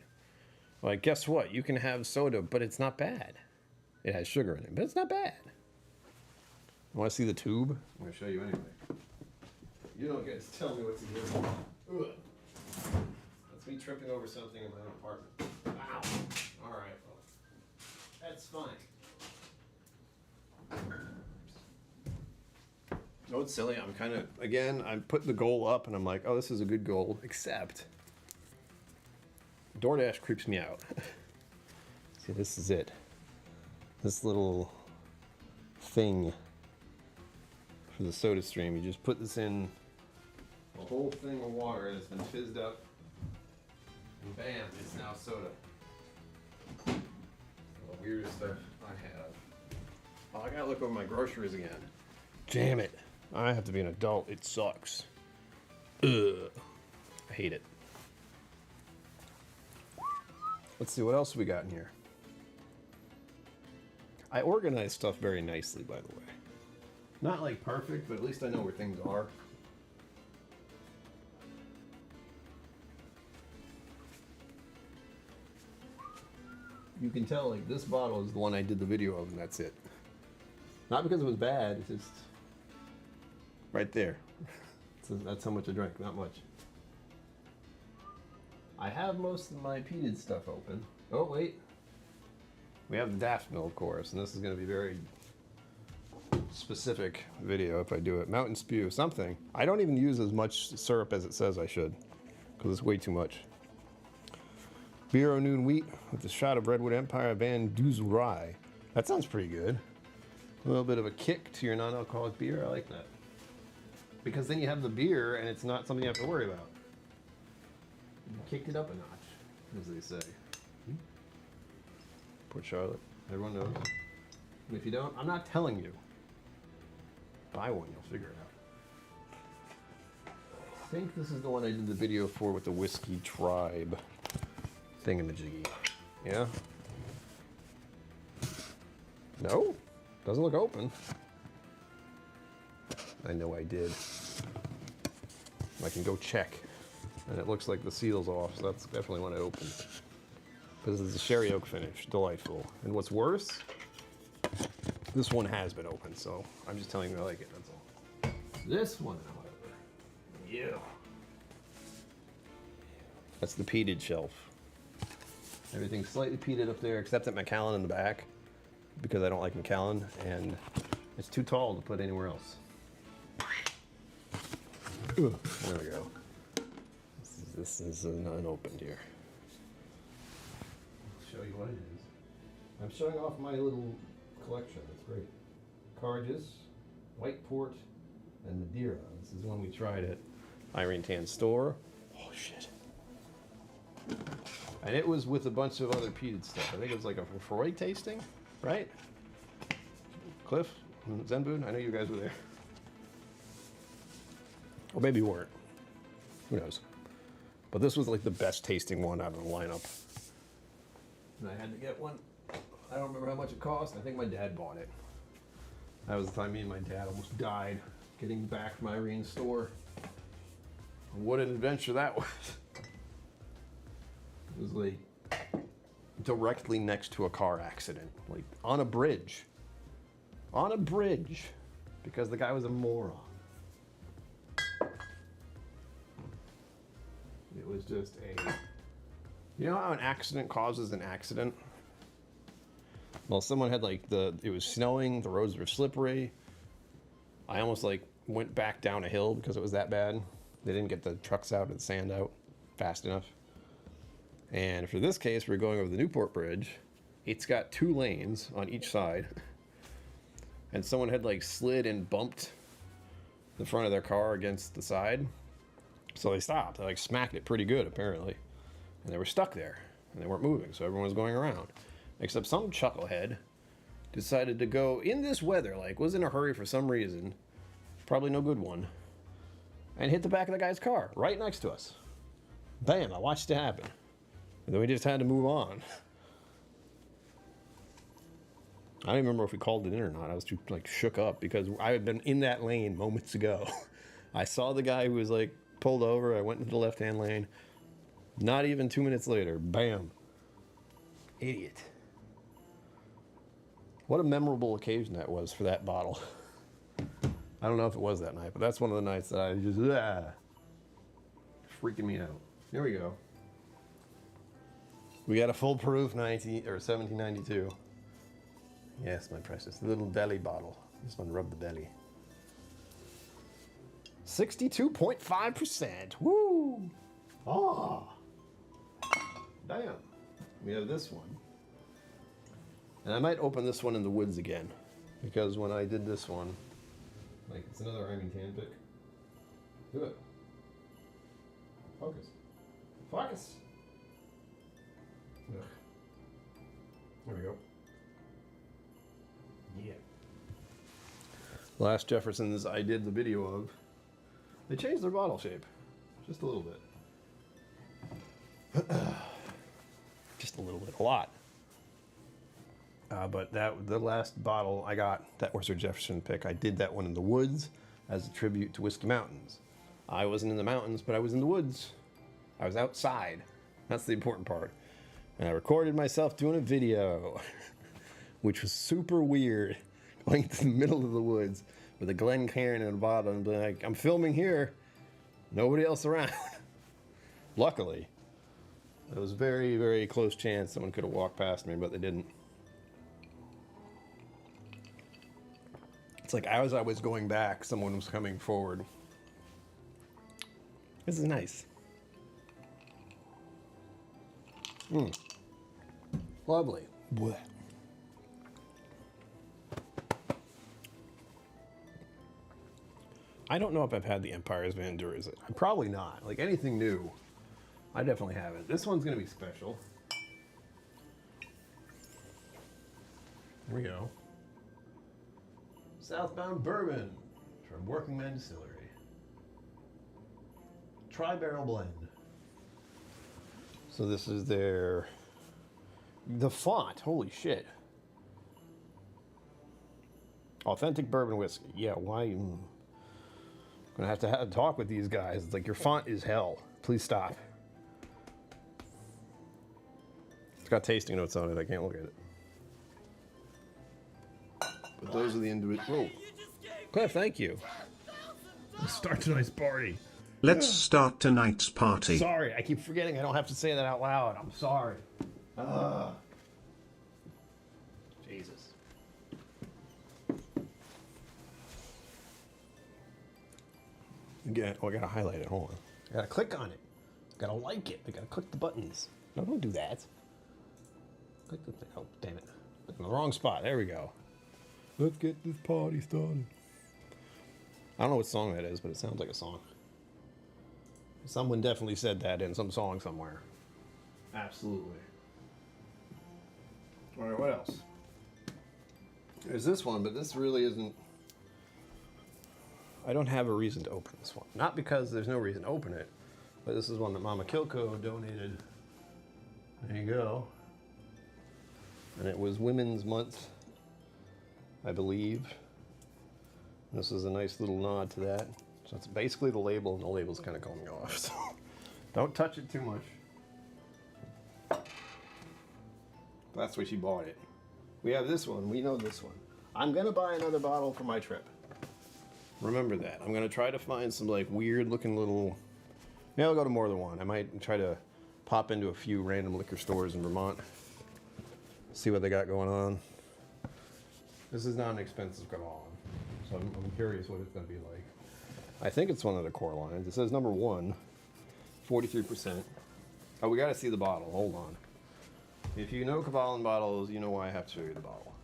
Like, guess what? You can have soda, but it's not bad. It has sugar in it, but it's not bad. You want to see the tube? I'm going to show you anyway. You don't get to tell me what's in here. Ugh. That's me tripping over something in my own apartment. Wow. All right, well, that's fine. No, it's silly. I'm kind of, again, I'm putting the goal up and I'm like, oh, this is a good goal, except DoorDash creeps me out. See, this is it. This little thing for the soda stream. You just put this in a whole thing of water that's been fizzed up, and bam, it's now soda. The weirdest stuff I have. Oh, I gotta look over my groceries again. Damn it. I have to be an adult. It sucks. Ugh. I hate it. Let's see, what else we got in here? I organize stuff very nicely, by the way. Not like perfect, but at least I know where things are. You can tell, like, this bottle is the one I did the video of, and that's it. Not because it was bad, it's just right there. So that's how much I drank, not much. I have most of my peated stuff open. Oh, wait. We have the Daft Mill, of course, and this is going to be very specific video if I do it. Mountain Spew, something. I don't even use as much syrup as it says I should, because it's way too much. Beer Noon Wheat with a shot of Redwood Empire Van Duz Rye. That sounds pretty good. A little bit of a kick to your non-alcoholic beer. I like that. Because then you have the beer and it's not something you have to worry about. You kicked it up a notch, as they say. Port Charlotte. Everyone knows. And if you don't, I'm not telling you. Buy one, you'll figure it out. I think this is the one I did the video for with the Whiskey Tribe thingamajiggy. Yeah? No? Doesn't look open. I know I did. I can go check. And it looks like the seal's off, so that's definitely when it opened. Because it's a sherry oak finish. Delightful. And what's worse, this one has been opened, so I'm just telling you I like it, that's all. This one, however. Yeah. That's the peated shelf. Everything's slightly peated up there, except at Macallan in the back, because I don't like Macallan, and it's too tall to put anywhere else. Ugh. There we go. This is unopened here. I'll show you what it is. I'm showing off my little collection. It's great. Carges, White Port, and Madeira. This is one we tried at Irene Tan's store. Oh shit. And it was with a bunch of other peated stuff. I think it was like a Freud tasting, right? Cliff, Zenboon, I know you guys were there. Or maybe you weren't. Who knows? But this was like the best tasting one out of the lineup. And I had to get one. I don't remember how much it cost. I think my dad bought it. That was the time me and my dad almost died getting back from Irene's store. What an adventure that was. It was like directly next to a car accident, like on a bridge. On a bridge, because the guy was a moron. It was just a, you know how an accident causes an accident? Well, someone had like it was snowing, the roads were slippery. I almost like went back down a hill because it was that bad. They didn't get the trucks out and the sand out fast enough. And for this case, we're going over the Newport Bridge. It's got 2 lanes on each side. And someone had like slid and bumped the front of their car against the side. So they stopped. They like smacked it pretty good, apparently. And they were stuck there. And they weren't moving, so everyone was going around. Except some chucklehead decided to go in this weather, like was in a hurry for some reason. Probably no good one. And hit the back of the guy's car, right next to us. Bam, I watched it happen. And then we just had to move on. I don't even remember if we called it in or not. I was too like shook up because I had been in that lane moments ago. I saw the guy who was like pulled over. I went into the left-hand lane. Not even 2 minutes later, bam. Idiot. What a memorable occasion that was for that bottle. I don't know if it was that night, but that's one of the nights that I just freaking me out. Here we go. We got a full proof 1792. Yes, my precious. The little belly bottle. This one rubbed the belly. 62.5%. Woo! Ah! Damn. We have this one. And I might open this one in the woods again. Because when I did this one, like, it's another Irene Tan pick. Do it. Focus. Focus! Ugh. There we go. Yeah. The last Jeffersons I did the video of, they changed their bottle shape. Just a little bit. Just a little bit. A lot. But the last bottle I got, that was their Jefferson pick. I did that one in the woods as a tribute to Whiskey Mountains. I wasn't in the mountains, but I was in the woods. I was outside. That's the important part. And I recorded myself doing a video, which was super weird, going to the middle of the woods with a Glencairn at the bottom and being like, I'm filming here. Nobody else around. Luckily. It was very, very close chance someone could have walked past me, but they didn't. It's like as I was going back, someone was coming forward. This is nice. Lovely. Blech. I don't know if I've had the Empire's Van Duras. Probably not. Like anything new, I definitely haven't. This one's going to be special. Here we go. Southbound Bourbon from Working Man Distillery. Tri-barrel blend. So this is the font, holy shit. Authentic bourbon whiskey. Yeah, why? I'm gonna have to talk with these guys. It's like, your font is hell. Please stop. It's got tasting notes on it. I can't look at it. But those are the individual. Whoa. Cliff, thank you. Let's start tonight's party. Let's start tonight's party. Sorry, I keep forgetting I don't have to say that out loud. I'm sorry. Jesus. Again, oh, I gotta highlight it. Hold on. I gotta click on it. I gotta like it. I gotta click the buttons. No, don't do that. Click the thing. Oh, damn it. In the wrong spot. There we go. Let's get this party started. I don't know what song that is, but it sounds like a song. Someone definitely said that in some song somewhere. Absolutely. All right, what else? There's this one, but this really isn't... I don't have a reason to open this one. Not because there's no reason to open it, but this is one that Mama KillCo donated. There you go. And it was Women's Month, I believe. This is a nice little nod to that. So it's basically the label, and the label's kind of coming off. So don't touch it too much. That's why she bought it. We have this one. We know this one. I'm going to buy another bottle for my trip. Remember that. I'm going to try to find some like weird looking little... Maybe I'll go to more than one. I might try to pop into a few random liquor stores in Vermont. See what they got going on. This is not an expensive Kabbalah. So I'm curious what it's going to be like. I think it's one of the core lines. It says number 1, 43%. Oh, we got to see the bottle. Hold on. If you know Kabbalah bottles, you know why I have to show you the bottle.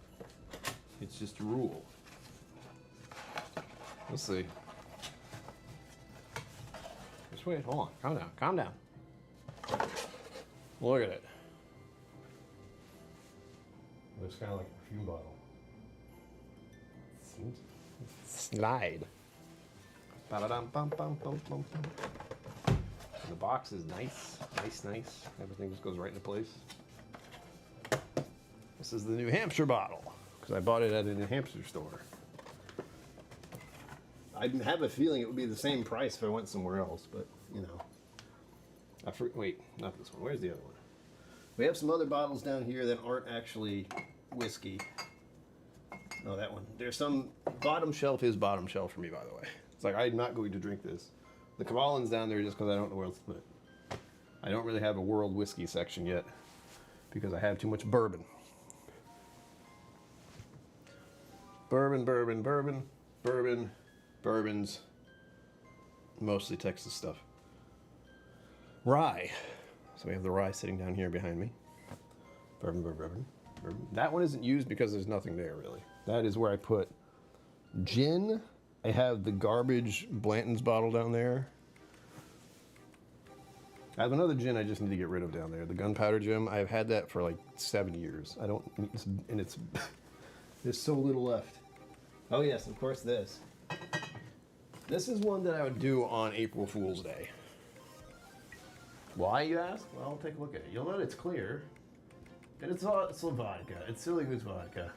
It's just a rule. Let's see. Just wait. Hold on. Calm down. Calm down. Look at it. Looks kind of like a perfume bottle. Slide. Ba-ba-dum-bum-bum-bum-bum. The box is nice. Nice. Everything just goes right into place. This is the New Hampshire bottle, because I bought it at a New Hampshire store. I have a feeling it would be the same price if I went somewhere else, but, you know. Wait, not this one. Where's the other one? We have some other bottles down here that aren't actually whiskey. No, that one. There's some... Bottom shelf is bottom shelf for me, by the way. It's like, I'm not going to drink this. The Kabbalah's down there just because I don't know where else to put it. I don't really have a world whiskey section yet because I have too much bourbon. Bourbon, bourbon, bourbon, bourbon, bourbons. Mostly Texas stuff. Rye. So we have the rye sitting down here behind me. Bourbon, bourbon, bourbon, bourbon. That one isn't used because there's nothing there, really. That is where I put gin. I have the garbage Blanton's bottle down there. I have another gin I just need to get rid of down there. The gunpowder gin. I've had that for like 7 years. I don't, and it's there's so little left. Oh yes, of course this. This is one that I would do on April Fool's Day. Why, you ask? Well, I'll take a look at it. You'll note it's clear. And it's vodka. It's Silly Goose vodka.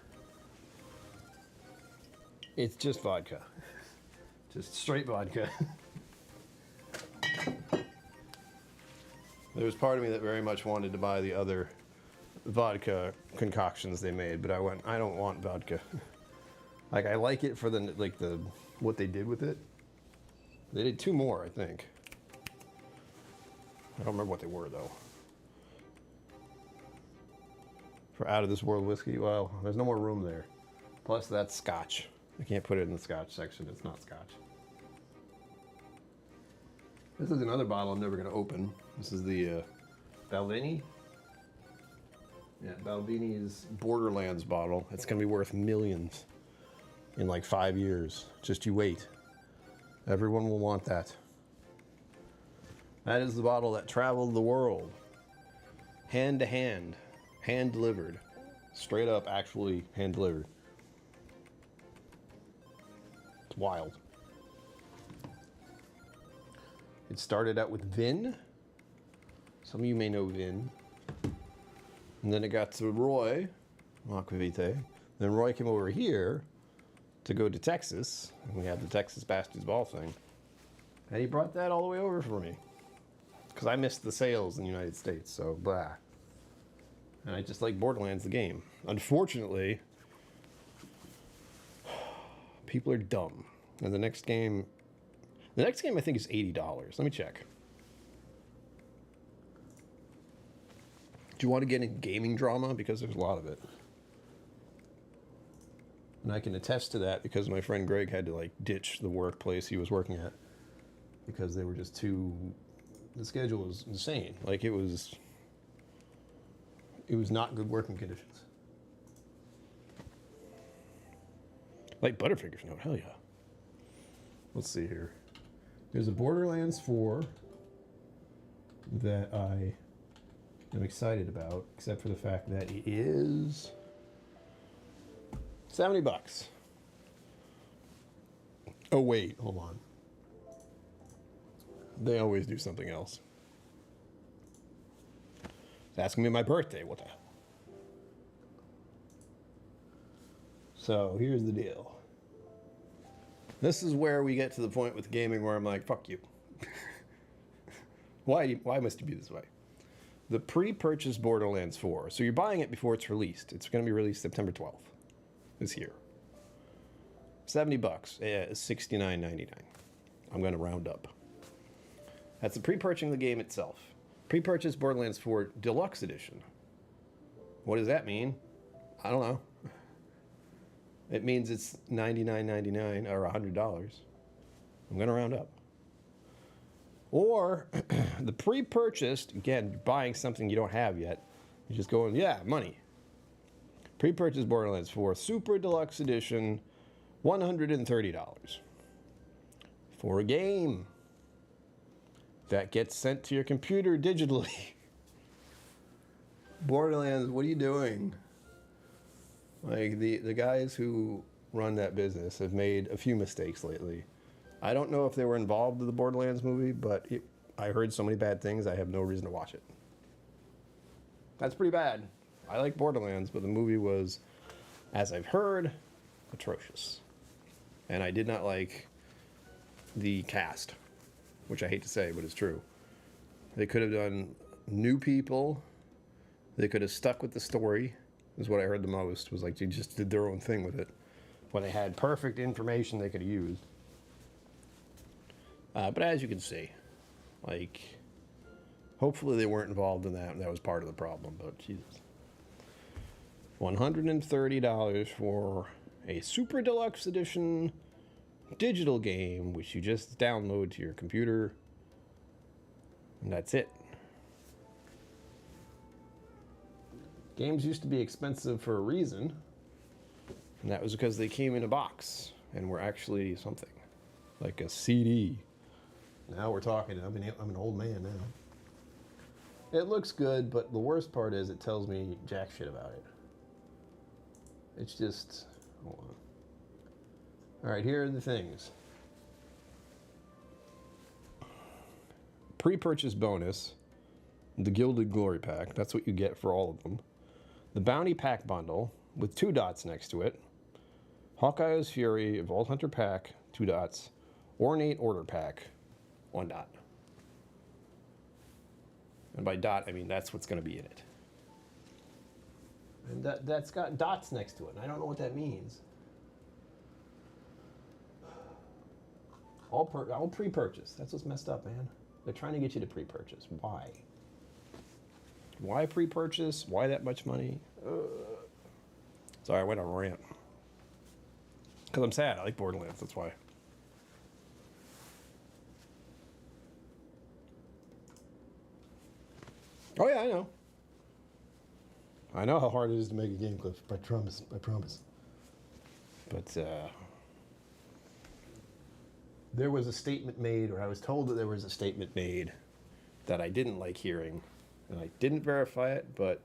It's just vodka. Just straight vodka. There was part of me that very much wanted to buy the other vodka concoctions they made, but I don't want vodka. Like, I like it for what they did with it. They did 2 more, I think. I don't remember what they were, though. For Out of This World whiskey, well, there's no more room there. Plus, that's Scotch. I can't put it in the Scotch section. It's not Scotch. This is another bottle I'm never going to open. This is the Baldini. Yeah, Baldini's Borderlands bottle. It's going to be worth millions in like 5 years. Just you wait. Everyone will want that. That is the bottle that traveled the world. Hand to hand. Hand delivered. Straight up, actually hand delivered. It's wild. It started out with Vin. Some of you may know Vin. And then it got to Roy, Aquavite. Then Roy came over here to go to Texas. And we had the Texas Bastards Ball thing. And he brought that all the way over for me. Because I missed the sales in the United States, so blah. And I just like Borderlands, the game. Unfortunately, people are dumb. And the next game I think is $80. Let me check. Do you want to get in gaming drama? Because there's a lot of it. And I can attest to that because my friend Greg had to like ditch the workplace he was working at because they were just the schedule was insane. Like it was not good working conditions. Like Butterfingers note, hell yeah. Let's see here. There's a Borderlands 4 that I am excited about, except for the fact that it is $70. Oh wait, hold on. They always do something else. It's asking me my birthday. What the hell? So here's the deal. This is where we get to the point with gaming where I'm like, fuck you. Why must you be this way? The pre-purchased Borderlands 4. So you're buying it before it's released. It's going to be released September 12th this year. $70. Yeah, $69.99. I'm going to round up. That's the pre-purchasing the game itself. Pre-purchased Borderlands 4 Deluxe Edition. What does that mean? I don't know. It means it's $99.99 or $100. I'm going to round up. Or the pre-purchased, again, buying something you don't have yet. You're just going, yeah, money. Pre-purchased Borderlands 4 Super Deluxe Edition, $130. For a game that gets sent to your computer digitally. Borderlands, what are you doing? Like, the guys who run that business have made a few mistakes lately. I don't know if they were involved in the Borderlands movie, but I heard so many bad things, I have no reason to watch it. That's pretty bad. I like Borderlands, but the movie was, as I've heard, atrocious. And I did not like the cast, which I hate to say, but it's true. They could have done new people. They could have stuck with the story, is what I heard the most, was like they just did their own thing with it. When they had perfect information they could have used. But as you can see, like, hopefully they weren't involved in that, and that was part of the problem, but Jesus. $130 for a Super Deluxe Edition digital game, which you just download to your computer, and that's it. Games used to be expensive for a reason, and that was because they came in a box and were actually something, like a CD. Now we're talking, I'm an old man now. It looks good, but the worst part is it tells me jack shit about it. It's just, hold on. All right, here are the things. Pre-purchase bonus, the Gilded Glory Pack. That's what you get for all of them. The Bounty Pack Bundle with 2 dots next to it. Hawkeye's Fury, Vault Hunter Pack, 2 dots. Ornate Order Pack, 1 dot. And by dot, I mean that's what's going to be in it. And that's got dots next to it, and I don't know what that means. All pre-purchase. That's what's messed up, man. They're trying to get you to pre-purchase. Why? Why pre-purchase? Why that much money? Sorry, I went on a rant. Because I'm sad. I like Borderlands, that's why. Oh yeah, I know. I know how hard it is to make a game, Cliff. I promise. I promise. But there was a statement made, or I was told that there was a statement made that I didn't like hearing, and I didn't verify it, but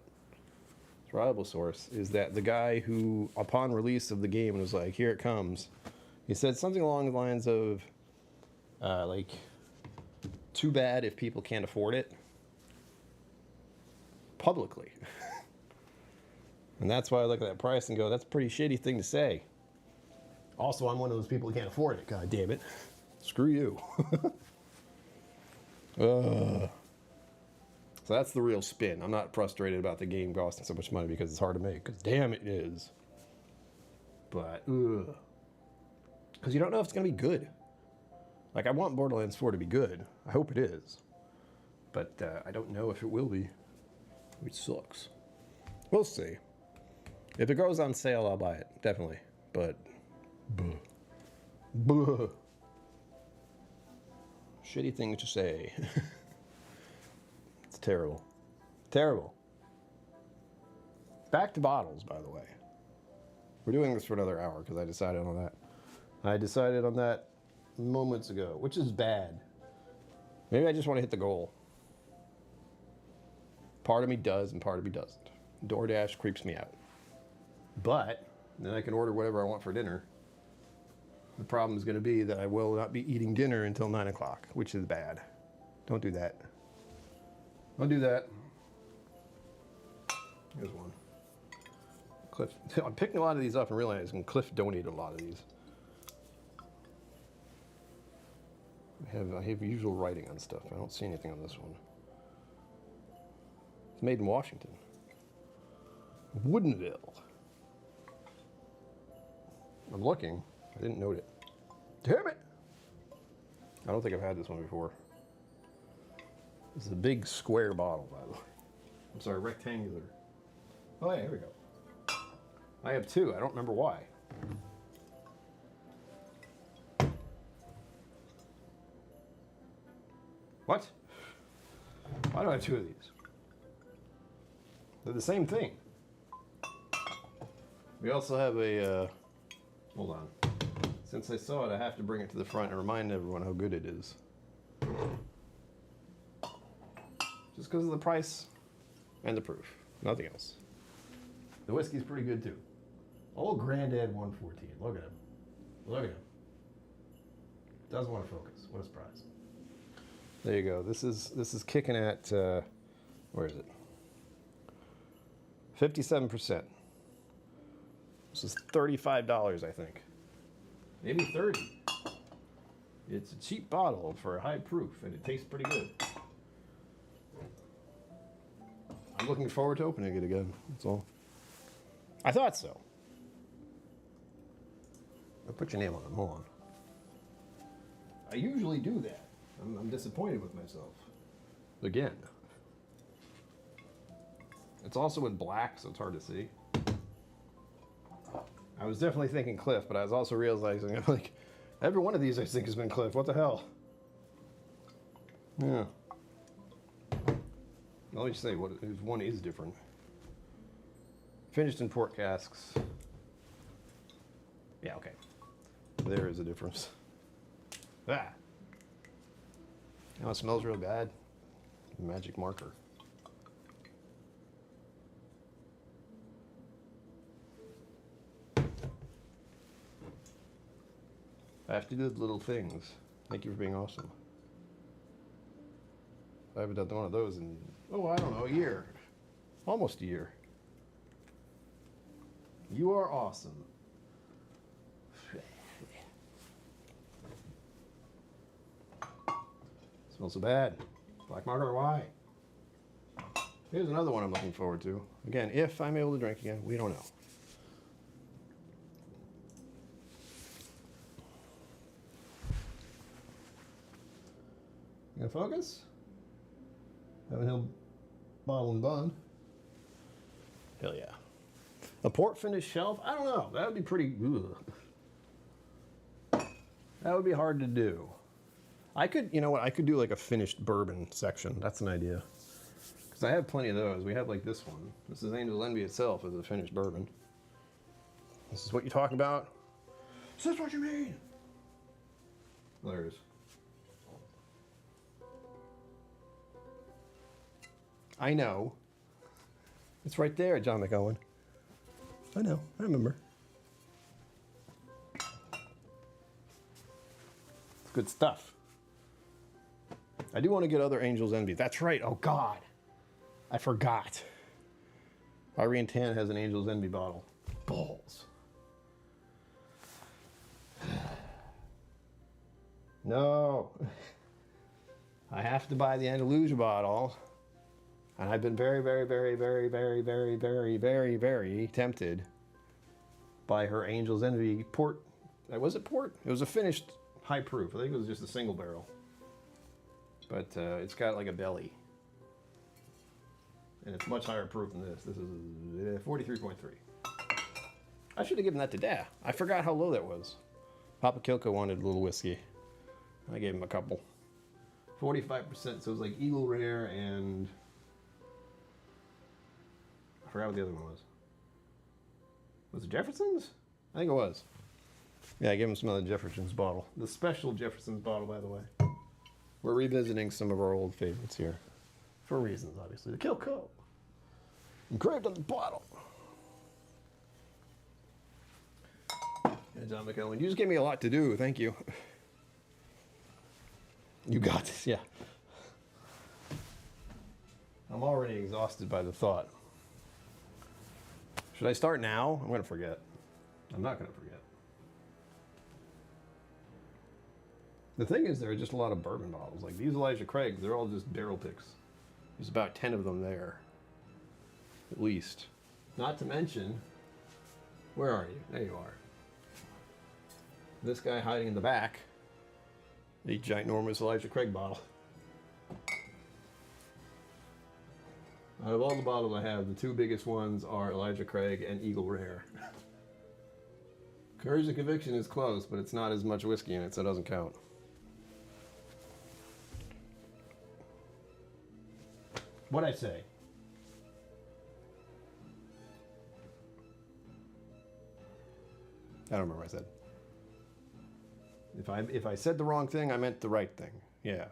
it's a reliable source, is that the guy who, upon release of the game, was like, here it comes, he said something along the lines of, like, too bad if people can't afford it, publicly. And that's why I look at that price and go, that's a pretty shitty thing to say. Also, I'm one of those people who can't afford it, god damn it. Screw you. So that's the real spin. I'm not frustrated about the game costing so much money because it's hard to make, because damn it is. But, because you don't know if it's going to be good. Like, I want Borderlands 4 to be good. I hope it is. But I don't know if it will be. Which sucks. We'll see. If it goes on sale, I'll buy it. Definitely. But, buh. Buh. Shitty thing to say. It's terrible. Terrible. Back to bottles, by the way. We're doing this for another hour because I decided on that. I decided on that moments ago, which is bad. Maybe I just want to hit the goal. Part of me does and part of me doesn't. DoorDash creeps me out. But then I can order whatever I want for dinner. The problem is going to be that I will not be eating dinner until 9 o'clock, which is bad. Don't do that. Don't do that. Here's one. Cliff. I'm picking a lot of these up and realizing Cliff donated a lot of these. I have usual writing on stuff. I don't see anything on this one. It's made in Washington. Woodinville. I'm looking. I didn't note it. Damn it! I don't think I've had this one before. This is a big square bottle, by the way. I'm sorry, rectangular. Oh yeah, here we go. I have 2. I don't remember why. What? Why do I have 2 of these? They're the same thing. We also have a, hold on. Since I saw it, I have to bring it to the front and remind everyone how good it is. Just because of the price and the proof. Nothing else. The whiskey's pretty good too. Old Granddad 114. Look at him. Look at him. Doesn't want to focus. What a surprise. There you go. This is kicking at, where is it? 57%. This is $35, I think. Maybe 30. It's a cheap bottle for a high proof, and it tastes pretty good. I'm looking forward to opening it again. That's all. I thought so. I'll put your name on it. Hold on. I usually do that. I'm disappointed with myself. Again. It's also in black, so it's hard to see. I was definitely thinking Cliff, but I was also realizing, I'm like, every one of these I think has been Cliff. What the hell? Yeah. I'll just say, one is different. Finished in port casks. Yeah, okay. There is a difference. Ah! You know, it smells real bad. Magic marker. I have to do the little things. Thank you for being awesome. I haven't done one of those in, oh, I don't know, a year. Almost a year. You are awesome. Smells so bad. Black marker, why? Here's another one I'm looking forward to. Again, if I'm able to drink again, we don't know. You gonna focus? Heaven Hill Bottle and Bond. Hell yeah. A port finish shelf? I don't know. That would be pretty. Ugh. That would be hard to do. I could, you know what? I could do like a finished bourbon section. That's an idea. Because I have plenty of those. We have like this one. This is Angel's Envy itself as a finished bourbon. This is what you talk about? Is this what you mean? There it is. I know. It's right there, John McOwen. I know. I remember. It's good stuff. I do want to get other Angel's Envy. That's right. Oh, God. I forgot. Irene Tan has an Angel's Envy bottle. Balls. No. I have to buy the Andalusia bottle. And I've been very, very, very, very, very, very, very, very, very tempted by her Angel's Envy port. Was it port? It was a finished high proof. I think it was just a single barrel. But it's got like a belly. And it's much higher proof than this. This is 43.3. I should have given that to Dad. I forgot how low that was. Papa KillCo wanted a little whiskey. I gave him a couple. 45%, so it was like Eagle Rare and... I forgot what the other one was. Was it Jefferson's? I think it was. Yeah, I gave him some of the Jefferson's bottle. The special Jefferson's bottle, by the way. We're revisiting some of our old favorites here. For reasons, obviously. The KillCo. Engraved on the bottle. Yeah, John McOwen, you just gave me a lot to do. Thank you. You got this, yeah. I'm already exhausted by the thought. Should I start now? I'm going to forget. I'm not going to forget. The thing is, there are just a lot of bourbon bottles. Like these Elijah Craigs, they're all just barrel picks. There's about 10 of them there. At least. Not to mention, where are you? There you are. This guy hiding in the back. A ginormous Elijah Craig bottle. Out of all the bottles I have, the two biggest ones are Elijah Craig and Eagle Rare. Courage and Conviction is close, but it's not as much whiskey in it, so it doesn't count. What'd I say? I don't remember what I said. If I said the wrong thing, I meant the right thing. Yeah.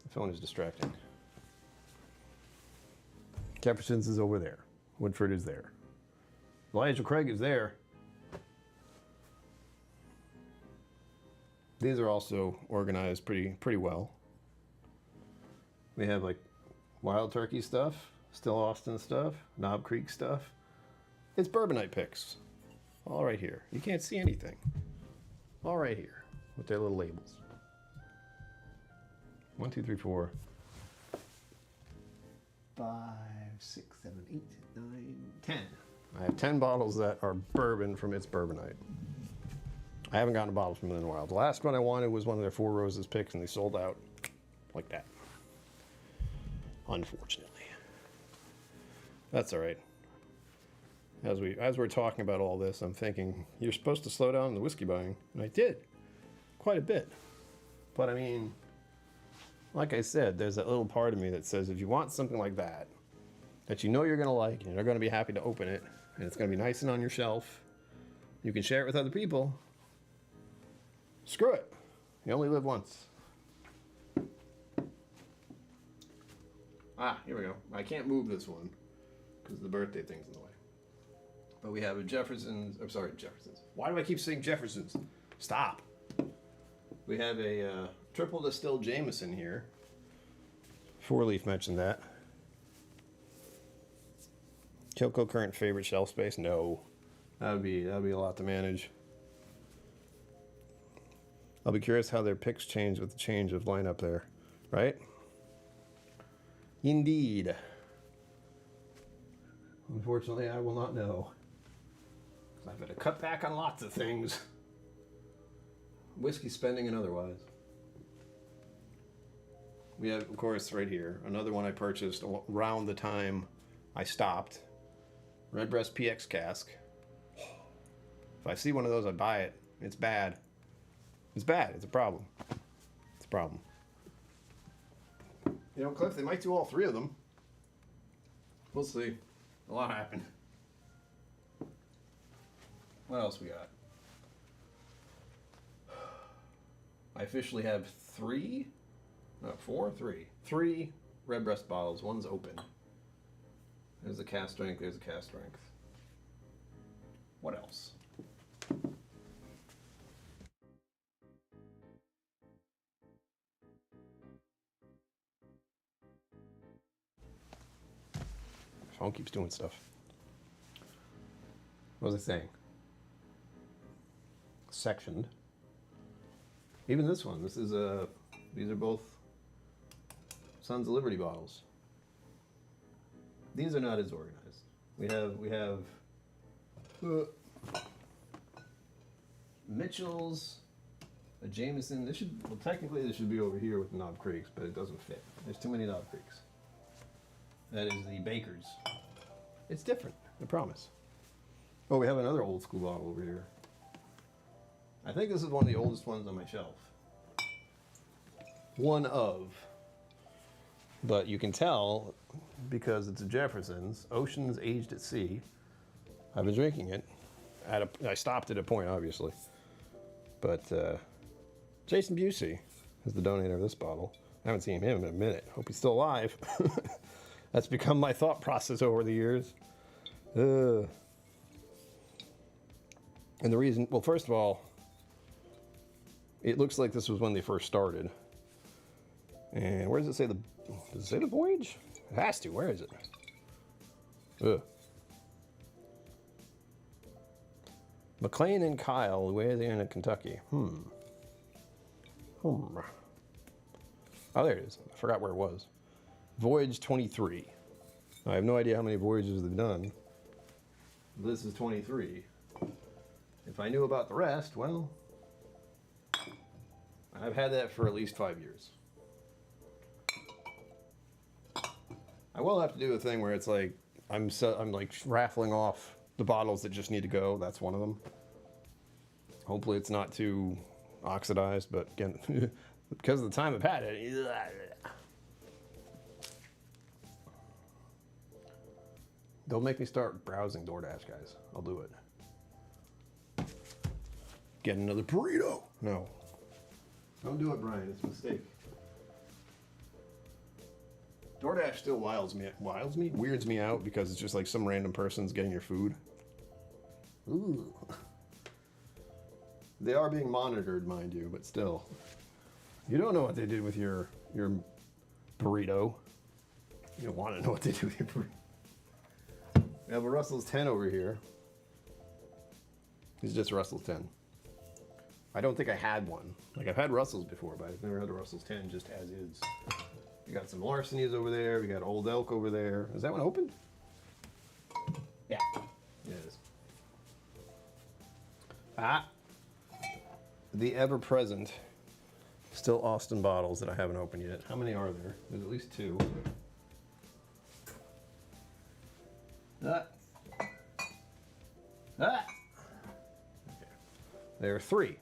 The phone is distracting. Jefferson's is over there. Woodford is there. Elijah Craig is there. These are also organized pretty well. We have like Wild Turkey stuff, Still Austin stuff, Knob Creek stuff. It's Bourbonite picks. All right here. You can't see anything. All right here with their little labels. 1, 2, 3, 4, 5, 6, 7, 8, 9, 10. I have 10 bottles that are bourbon from It's Bourbonite. I haven't gotten a bottle from them in a while. The last one I wanted was one of their Four Roses picks, and they sold out like that. Unfortunately. That's all right. As we're talking about all this, I'm thinking, you're supposed to slow down the whiskey buying. And I did. Quite a bit. But I mean, like I said, there's that little part of me that says if you want something like that you know you're going to like, and you're going to be happy to open it, and it's going to be nice and on your shelf, you can share it with other people, screw it. You only live once. Ah, here we go. I can't move this one because the birthday thing's in the way. We have a Jefferson's. I'm sorry, Jefferson's. Why do I keep saying Jefferson's? Stop. We have a triple distilled Jameson here. Four Leaf mentioned that. KillCo current favorite shelf space? No. That'd be a lot to manage. I'll be curious how their picks change with the change of lineup there, right? Indeed. Unfortunately, I will not know. I've had to cut back on lots of things. Whiskey spending and otherwise. We have, of course, right here, another one I purchased around the time I stopped. Redbreast PX cask. If I see one of those, I buy it. It's bad. It's bad. It's a problem. It's a problem. You know, Cliff, they might do all three of them. We'll see. A lot happened. What else we got? I officially have three Redbreast bottles. One's open. There's a cast strength, there's a cast strength. What else? Phone keeps doing stuff. What was I saying? Sectioned. Even this one. This is these are both Sons of Liberty bottles. These are not as organized. We have Mitchell's, a Jameson. This should, well, technically this should be over here with the Knob Creeks, but it doesn't fit. There's too many Knob Creeks. That is the Baker's. It's different, I promise. Oh, we have another old school bottle over here. I think this is one of the oldest ones on my shelf. One of. But you can tell, because it's a Jefferson's, Oceans Aged at Sea. I've been drinking it. I stopped at a point, obviously. But Jason Busey is the donator of this bottle. I haven't seen him in a minute. Hope he's still alive. That's become my thought process over the years. And the reason, well, first of all, it looks like this was when they first started. And where does it say does it say the voyage? It has to. Where is it? Ugh. McLean and Kyle, Louisiana, Kentucky. Oh, there it is. I forgot where it was. Voyage 23. I have no idea how many voyages they've done. This is 23. If I knew about the rest, well, I've had that for at least 5 years. I will have to do a thing where it's like I'm like raffling off the bottles that just need to go. That's one of them. Hopefully it's not too oxidized, but again, because of the time I've had it. Don't make me start browsing DoorDash, guys. I'll do it. Get another burrito. No. Don't do it, Brian. It's a mistake. DoorDash still weirds me out because it's just like some random person's getting your food. Ooh. They are being monitored, mind you, but still. You don't know what they did with your burrito. You don't want to know what they do with your burrito. We have a Russell's 10 over here. It's just Russell's 10. I don't think I had one. Like, I've had Russell's before, but I've never had a Russell's 10 just as is. We got some Larcenies over there. We got Old Elk over there. Is that one open? Yeah. Yeah, it is. The ever-present, still Austin bottles that I haven't opened yet. How many are there? There's at least 2. Okay. There are 3.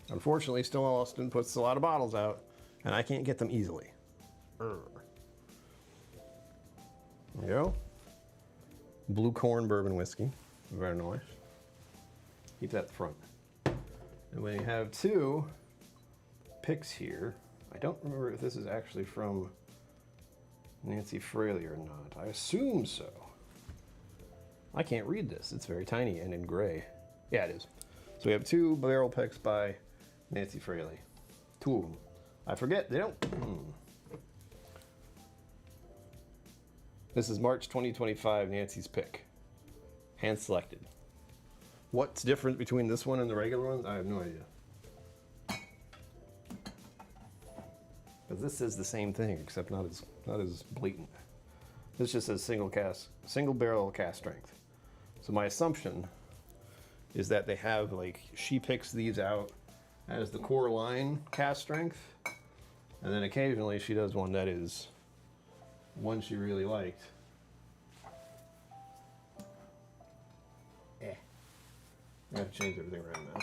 Unfortunately, still Austin puts a lot of bottles out, and I can't get them easily. There you go. Blue Corn Bourbon Whiskey. Very nice. Keep that at the front. And we have 2 picks here. I don't remember if this is actually from Nancy Fraley or not. I assume so. I can't read this. It's very tiny and in gray. Yeah, it is. So we have 2 barrel picks by Nancy Fraley. 2 of them. I forget, they don't... This is March 2025, Nancy's pick. Hand selected. What's different between this one and the regular ones? I have no idea. Because this is the same thing, except not as blatant. This just says single barrel cast strength. So my assumption is that they have, like, she picks these out as the core line cast strength, and then occasionally she does one that is one she really liked. I have to change everything around now.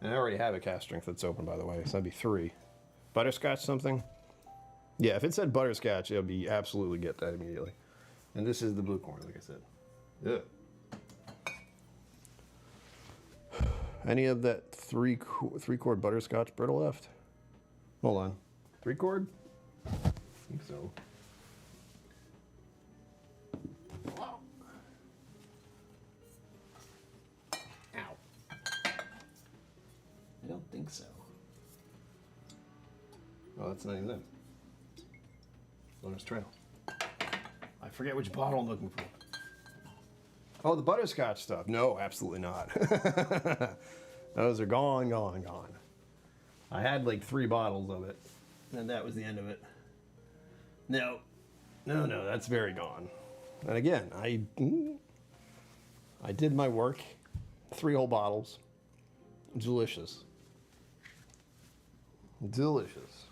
And I already have a cast strength that's open, by the way, so that'd be 3. Butterscotch something? Yeah, if it said butterscotch, it would be absolutely get that immediately. And this is the blue corn, like I said. Ugh. Any of that 3-chord butterscotch brittle left? Hold on. 3-chord? I think so. Ow. I don't think so. Oh, that's not even them. Bonus trail. I forget which bottle I'm looking for. Oh, the butterscotch stuff. No, absolutely not. Those are gone, gone, gone. I had like 3 bottles of it, and that was the end of it. No, that's very gone. And again, I did my work. 3 whole bottles. Delicious. Delicious.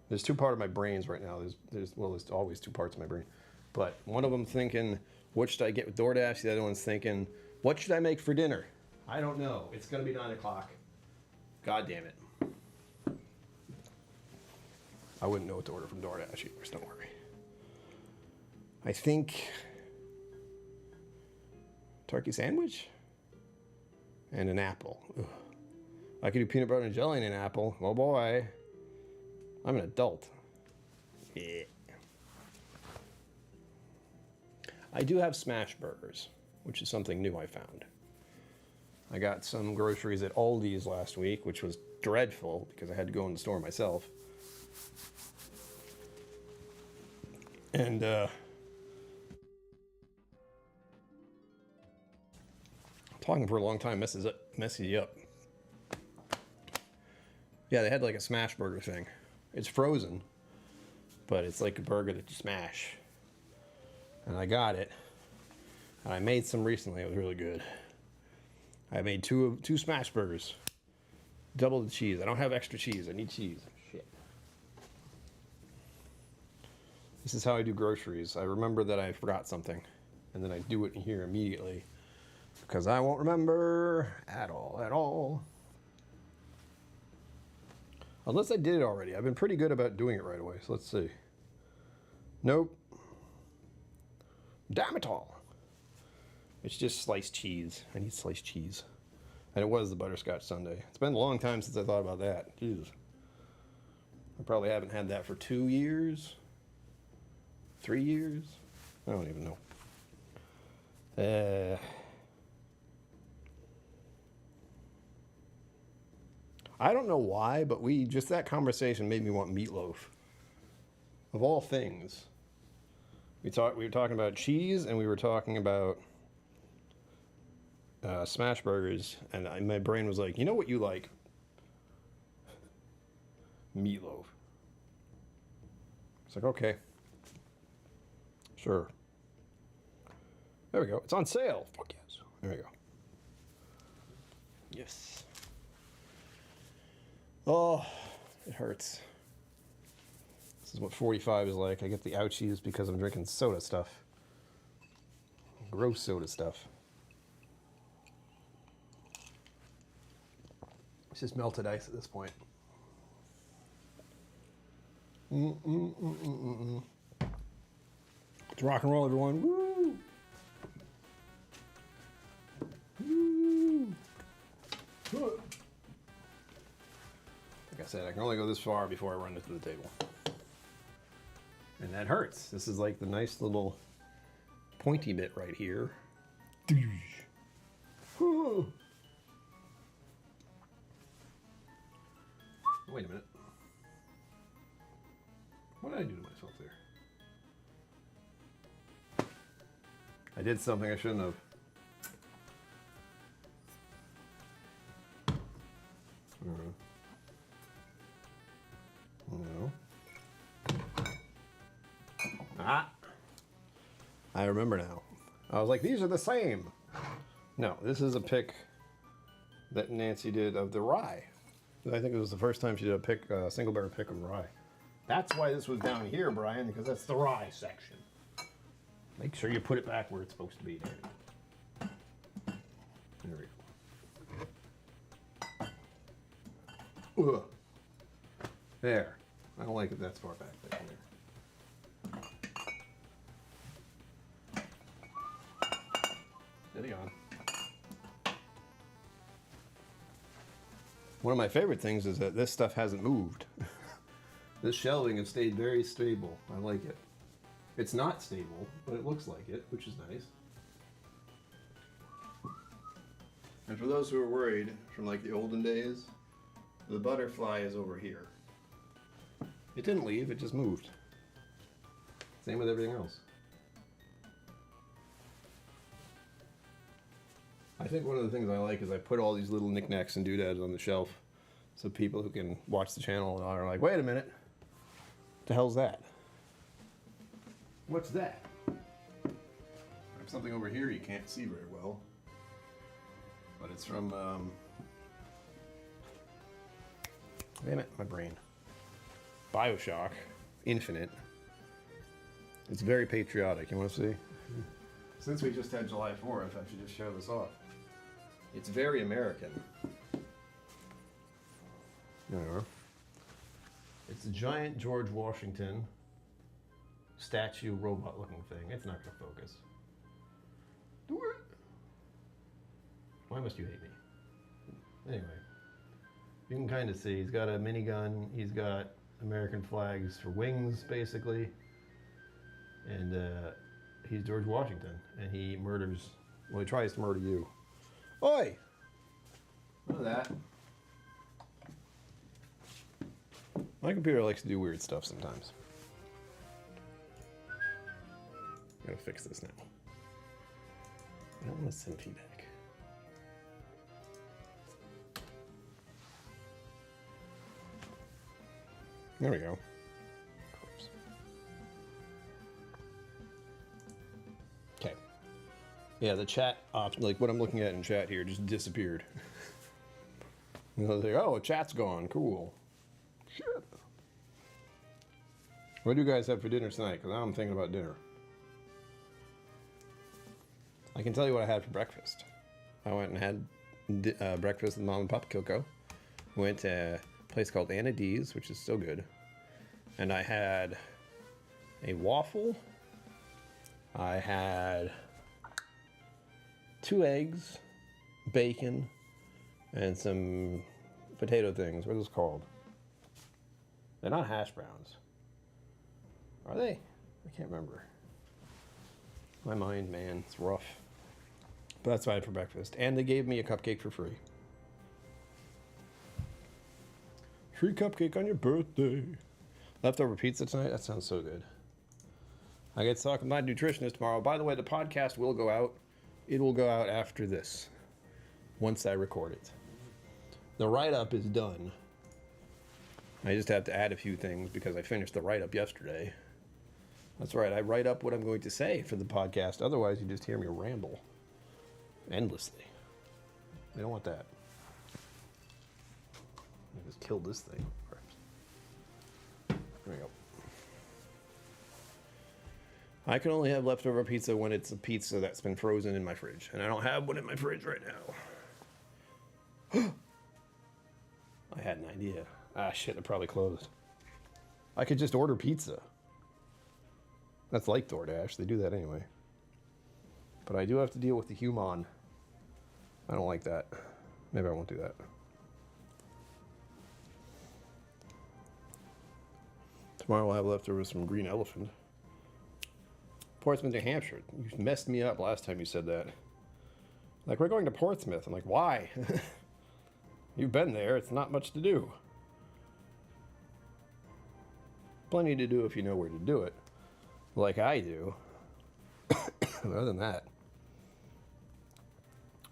There's 2 parts of my brains right now. There's always 2 parts of my brain. But one of them thinking, what should I get with DoorDash? The other one's thinking, what should I make for dinner? I don't know. It's going to be 9 o'clock. God damn it. I wouldn't know what to order from DoorDash either, so don't worry. I think turkey sandwich and an apple. Ugh. I could do peanut butter and jelly and an apple. Oh boy. I'm an adult. Yeah. I do have smash burgers, which is something new I found. I got some groceries at Aldi's last week, which was dreadful because I had to go in the store myself. And talking for a long time messes you up. Yeah, they had like a smash burger thing. It's frozen, but it's like a burger that you smash. And I got it, and I made some recently. It was really good. I made two smash burgers, double the cheese. I don't have extra cheese. I need cheese. Shit. This is how I do groceries. I remember that I forgot something, and then I do it here immediately because I won't remember at all. Unless I did it already. I've been pretty good about doing it right away. So let's see. Nope. Damn it all. It's just sliced cheese. I need sliced cheese. And it was the butterscotch sundae. It's been a long time since I thought about that. Jeez. I probably haven't had that for 2 years. 3 years? I don't even know. I don't know why, but just that conversation made me want meatloaf. Of all things. We were talking about cheese, and we were talking about smash burgers, and my brain was like, you know what you like? Meatloaf. It's like, okay. Sure. There we go. It's on sale. Fuck yes. There we go. Yes. Oh, it hurts. This is what 45 is like. I get the ouchies because I'm drinking soda stuff. Gross soda stuff. It's just melted ice at this point. It's rock and roll, everyone. Woo! Woo! Like I said, I can only go this far before I run into the table. And that hurts. This is like the nice little pointy bit right here. Wait a minute. What did I do to myself there? I did something I shouldn't have. No. Ah! I remember now. I was like, these are the same. No, this is a pick that Nancy did of the rye. I think it was the first time she did a single barrel pick of rye. That's why this was down here, Brian, because that's the rye section. Make sure you put it back where it's supposed to be, Danny. There we go. Ugh. There. I don't like it that far back there. Steady on. One of my favorite things is that this stuff hasn't moved. This shelving has stayed very stable. I like it. It's not stable, but it looks like it, which is nice. And for those who are worried from like the olden days, the butterfly is over here. It didn't leave, it just moved. Same with everything else. I think one of the things I like is I put all these little knickknacks and doodads on the shelf so people who can watch the channel are like, wait a minute, what the hell's that? What's that? I have something over here you can't see very well, but it's from, damn it, my brain. BioShock Infinite. It's very patriotic. You want to see? Since we just had July 4th, I should just show this off. It's very American. There you are. It's a giant George Washington statue robot looking thing. It's not going to focus. Do it! Why must you hate me? Anyway, you can kind of see he's got a minigun. He's got American flags for wings, basically. And he's George Washington, and he murders, well, he tries to murder you. Oi! Look at that. My computer likes to do weird stuff sometimes. I gotta fix this now. I don't want to send feedback. There we go. Okay. Yeah, the chat option, like what I'm looking at in chat here, just disappeared. I was like, oh, chat's gone. Cool. Shit. What do you guys have for dinner tonight? Because now I'm thinking about dinner. I can tell you what I had for breakfast. I went and had breakfast with Mom and Pop KillCo. Went to a place called Anna D's, which is so good. And I had a waffle. I had 2 eggs, bacon, and some potato things. What are those called? They're not hash browns. Are they? I can't remember. My mind, man, it's rough. But that's what I had for breakfast. And they gave me a cupcake for free. Free cupcake on your birthday. Leftover pizza tonight? That sounds so good. I get to talk with my nutritionist tomorrow. By the way, the podcast will go out. It will go out after this, once I record it. The write-up is done. I just have to add a few things because I finished the write-up yesterday. That's right, I write up what I'm going to say for the podcast. Otherwise, you just hear me ramble endlessly. I don't want that. I just killed this thing. There we go. I can only have leftover pizza when it's a pizza that's been frozen in my fridge. And I don't have one in my fridge right now. I had an idea. Ah, shit, it probably closed. I could just order pizza. That's like DoorDash. They do that anyway. But I do have to deal with the human. I don't like that. Maybe I won't do that. Tomorrow I'll have leftovers from Green Elephant. Portsmouth, New Hampshire. You messed me up last time you said that. Like, we're going to Portsmouth. I'm like, why? You've been there. It's not much to do. Plenty to do if you know where to do it. Like I do. Other than that.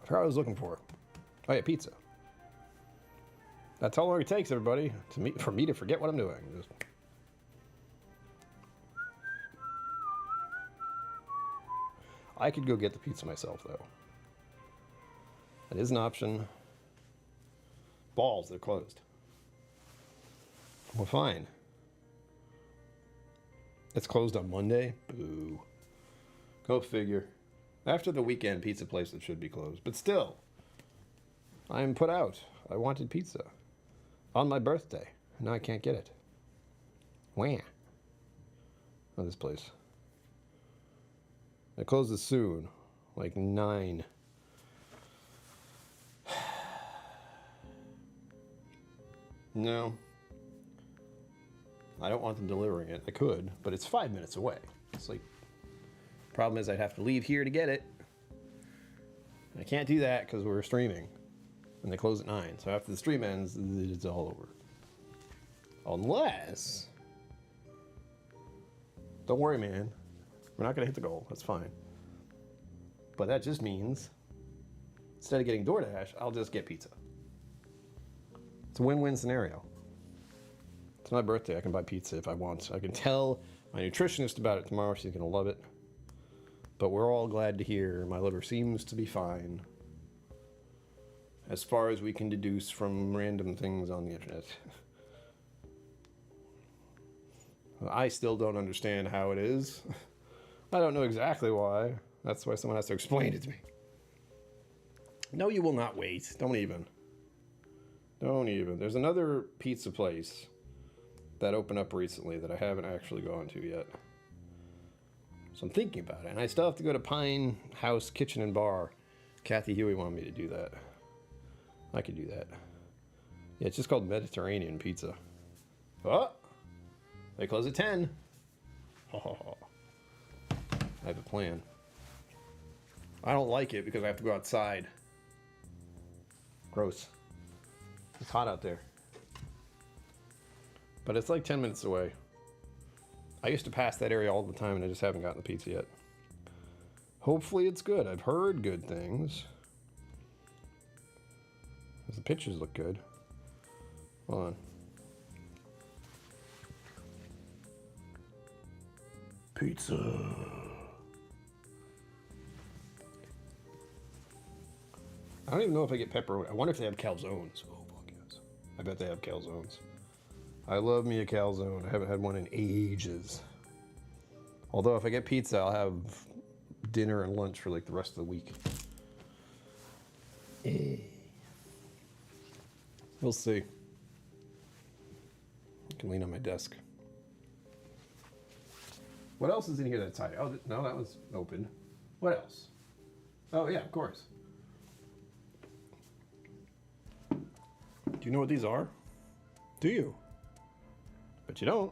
I forgot what I was looking for. Oh yeah, pizza. That's how long it takes, everybody, for me to forget what I'm doing. Just... I could go get the pizza myself, though. That is an option. Balls, they're closed. Well, fine. It's closed on Monday? Boo. Go figure. After the weekend, pizza places should be closed. But still, I'm put out. I wanted pizza. On my birthday. Now I can't get it. Wah. Oh, this place. It closes soon. Like 9. No. I don't want them delivering it. I could, but it's 5 minutes away. It's like, problem is I'd have to leave here to get it. I can't do that because we're streaming. And they close at 9. So after the stream ends, it's all over. Unless... Don't worry, man. We're not going to hit the goal. That's fine. But that just means, instead of getting DoorDash, I'll just get pizza. It's a win-win scenario. It's my birthday. I can buy pizza if I want. I can tell my nutritionist about it tomorrow. She's going to love it. But we're all glad to hear my liver seems to be fine. As far as we can deduce from random things on the internet. I still don't understand how it is. I don't know exactly why. That's why someone has to explain it to me. No, you will not wait. Don't even. Don't even. There's another pizza place that opened up recently that I haven't actually gone to yet. So I'm thinking about it. And I still have to go to Pine House Kitchen and Bar. Kathy Huey wanted me to do that. I could do that. Yeah, it's just called Mediterranean Pizza. Oh! They close at 10. Oh, I have a plan. I don't like it because I have to go outside. Gross. It's hot out there. But it's like 10 minutes away. I used to pass that area all the time and I just haven't gotten the pizza yet. Hopefully it's good. I've heard good things. The pictures look good. Hold on. Pizza. I don't even know if I get pepperoni. I wonder if they have calzones. Oh, fuck yes. I bet they have calzones. I love me a calzone. I haven't had one in ages. Although if I get pizza, I'll have dinner and lunch for like the rest of the week. We'll see. I can lean on my desk. What else is in here that's high? Oh, no, that was open. What else? Oh, yeah, of course. Do you know what these are? Do you? But you don't.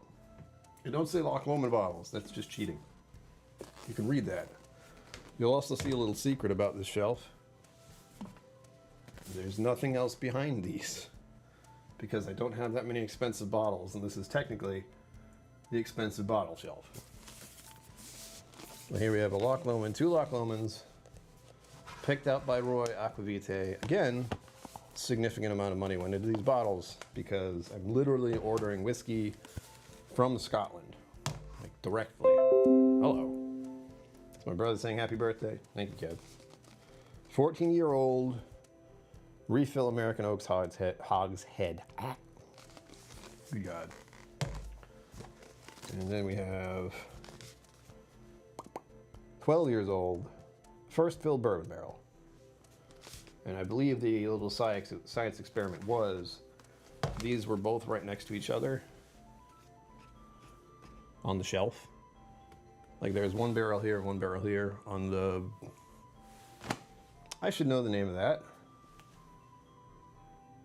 You don't say Loch Lomond bottles. That's just cheating. You can read that. You'll also see a little secret about this shelf. There's nothing else behind these. Because I don't have that many expensive bottles, and this is technically the expensive bottle shelf. Well, here we have a Loch Lomond, 2 Loch Lomans, picked out by Roy Aquavitae. Again, significant amount of money went into these bottles because I'm literally ordering whiskey from Scotland, like directly. Hello. It's my brother saying happy birthday. Thank you, Kev. 14-year-old refill American Oak's Hogshead. Ah. Good God. And then we have 12 years old, first filled bourbon barrel. And I believe the little science experiment was, these were both right next to each other on the shelf. Like there's one barrel here, one barrel here on the, I should know the name of that.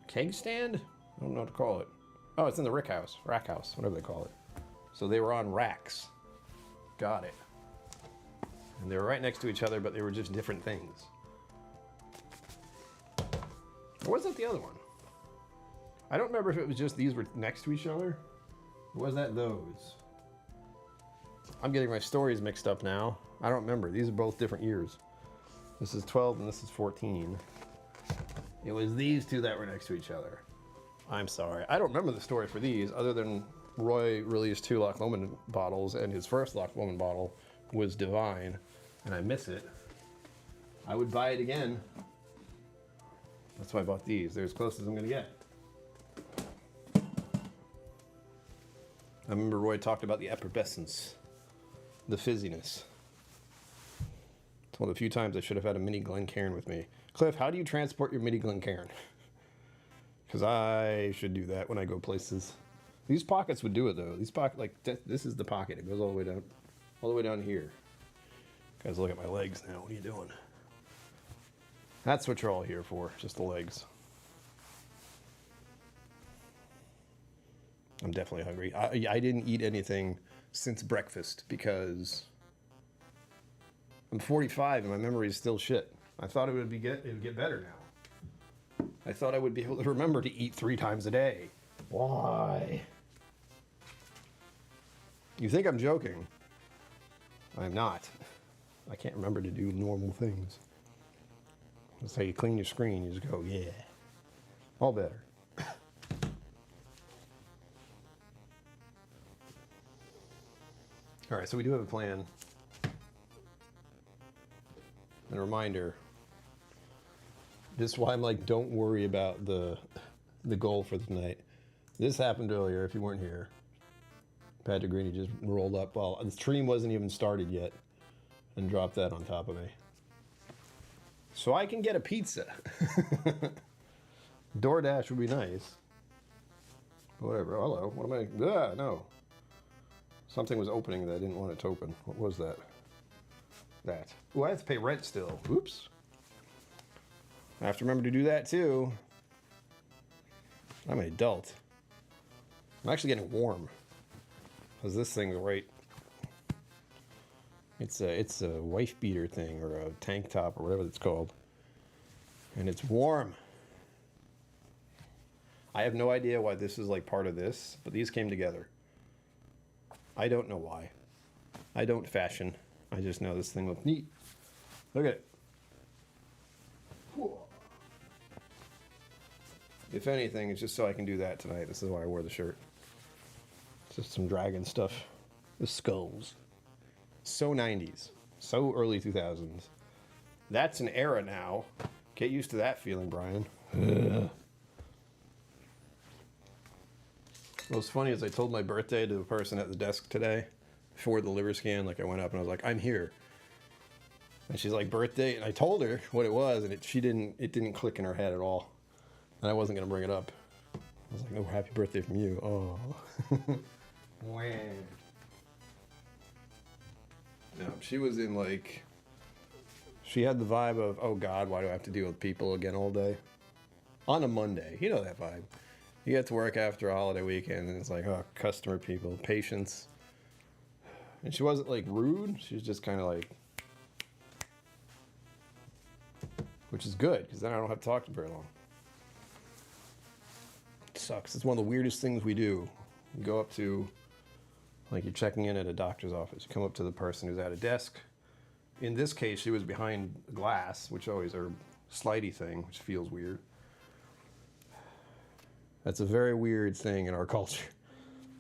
Keg stand? I don't know what to call it. Oh, it's in the rack house, whatever they call it. So they were on racks. Got it. And they were right next to each other, but they were just different things. Or was that the other one? I don't remember if it was just these were next to each other. Or was that those? I'm getting my stories mixed up now. I don't remember. These are both different years. This is 12 and this is 14. It was these two that were next to each other. I'm sorry. I don't remember the story for these other than Roy released 2 Loch Lomond bottles and his first Loch Lomond bottle was divine and I miss it. I would buy it again. That's why I bought these. They're as close as I'm going to get. I remember Roy talked about the effervescence, the fizziness. It's one of the few times I should have had a mini Glencairn with me. Cliff, how do you transport your mini Glencairn? Because I should do that when I go places. These pockets would do it though. These pocket, like this is the pocket. It goes all the way down here. Guys, look at my legs now. What are you doing? That's what you're all here for, just the legs. I'm definitely hungry. I didn't eat anything since breakfast because I'm 45 and my memory is still shit. I thought it would get better now. I thought I would be able to remember to eat 3 times a day. Why? You think I'm joking? I'm not. I can't remember to do normal things. That's how you clean your screen. You just go, yeah. All better. All right, so we do have a plan. And a reminder. This is why I'm like, don't worry about the goal for tonight. This happened earlier if you weren't here. Patrick Greeny just rolled up while the stream wasn't even started yet and dropped that on top of me. So I can get a pizza. DoorDash would be nice. Whatever. Hello. What am I? No. Something was opening that I didn't want it to open. What was that? That. Oh, I have to pay rent still. Oops. I have to remember to do that too. I'm an adult. I'm actually getting warm. Because this thing's right. It's a wife beater thing or a tank top or whatever it's called. And it's warm. I have no idea why this is like part of this, but these came together. I don't know why. I don't fashion. I just know this thing looks neat. Look at it. If anything, it's just so I can do that tonight. This is why I wore the shirt. It's just some dragon stuff. The skulls. So 90s. So early 2000s. That's an era now. Get used to that feeling, Brian. What's funny is I told my birthday to the person at the desk today for the liver scan. Like I went up and I was like, I'm here. And she's like, birthday? And I told her what it was and it didn't click in her head at all. And I wasn't going to bring it up. I was like, oh, happy birthday from you. Oh. No, she was in like, she had the vibe of, oh God, why do I have to deal with people again all day? On a Monday. You know that vibe. You get to work after a holiday weekend and it's like, oh, customer people, patience. And she wasn't like rude. She was just kind of like, which is good because then I don't have to talk to her very long. It sucks. It's one of the weirdest things we do. You go up to, like you're checking in at a doctor's office. You come up to the person who's at a desk. In this case, she was behind glass, which always are slidey thing, which feels weird. That's a very weird thing in our culture.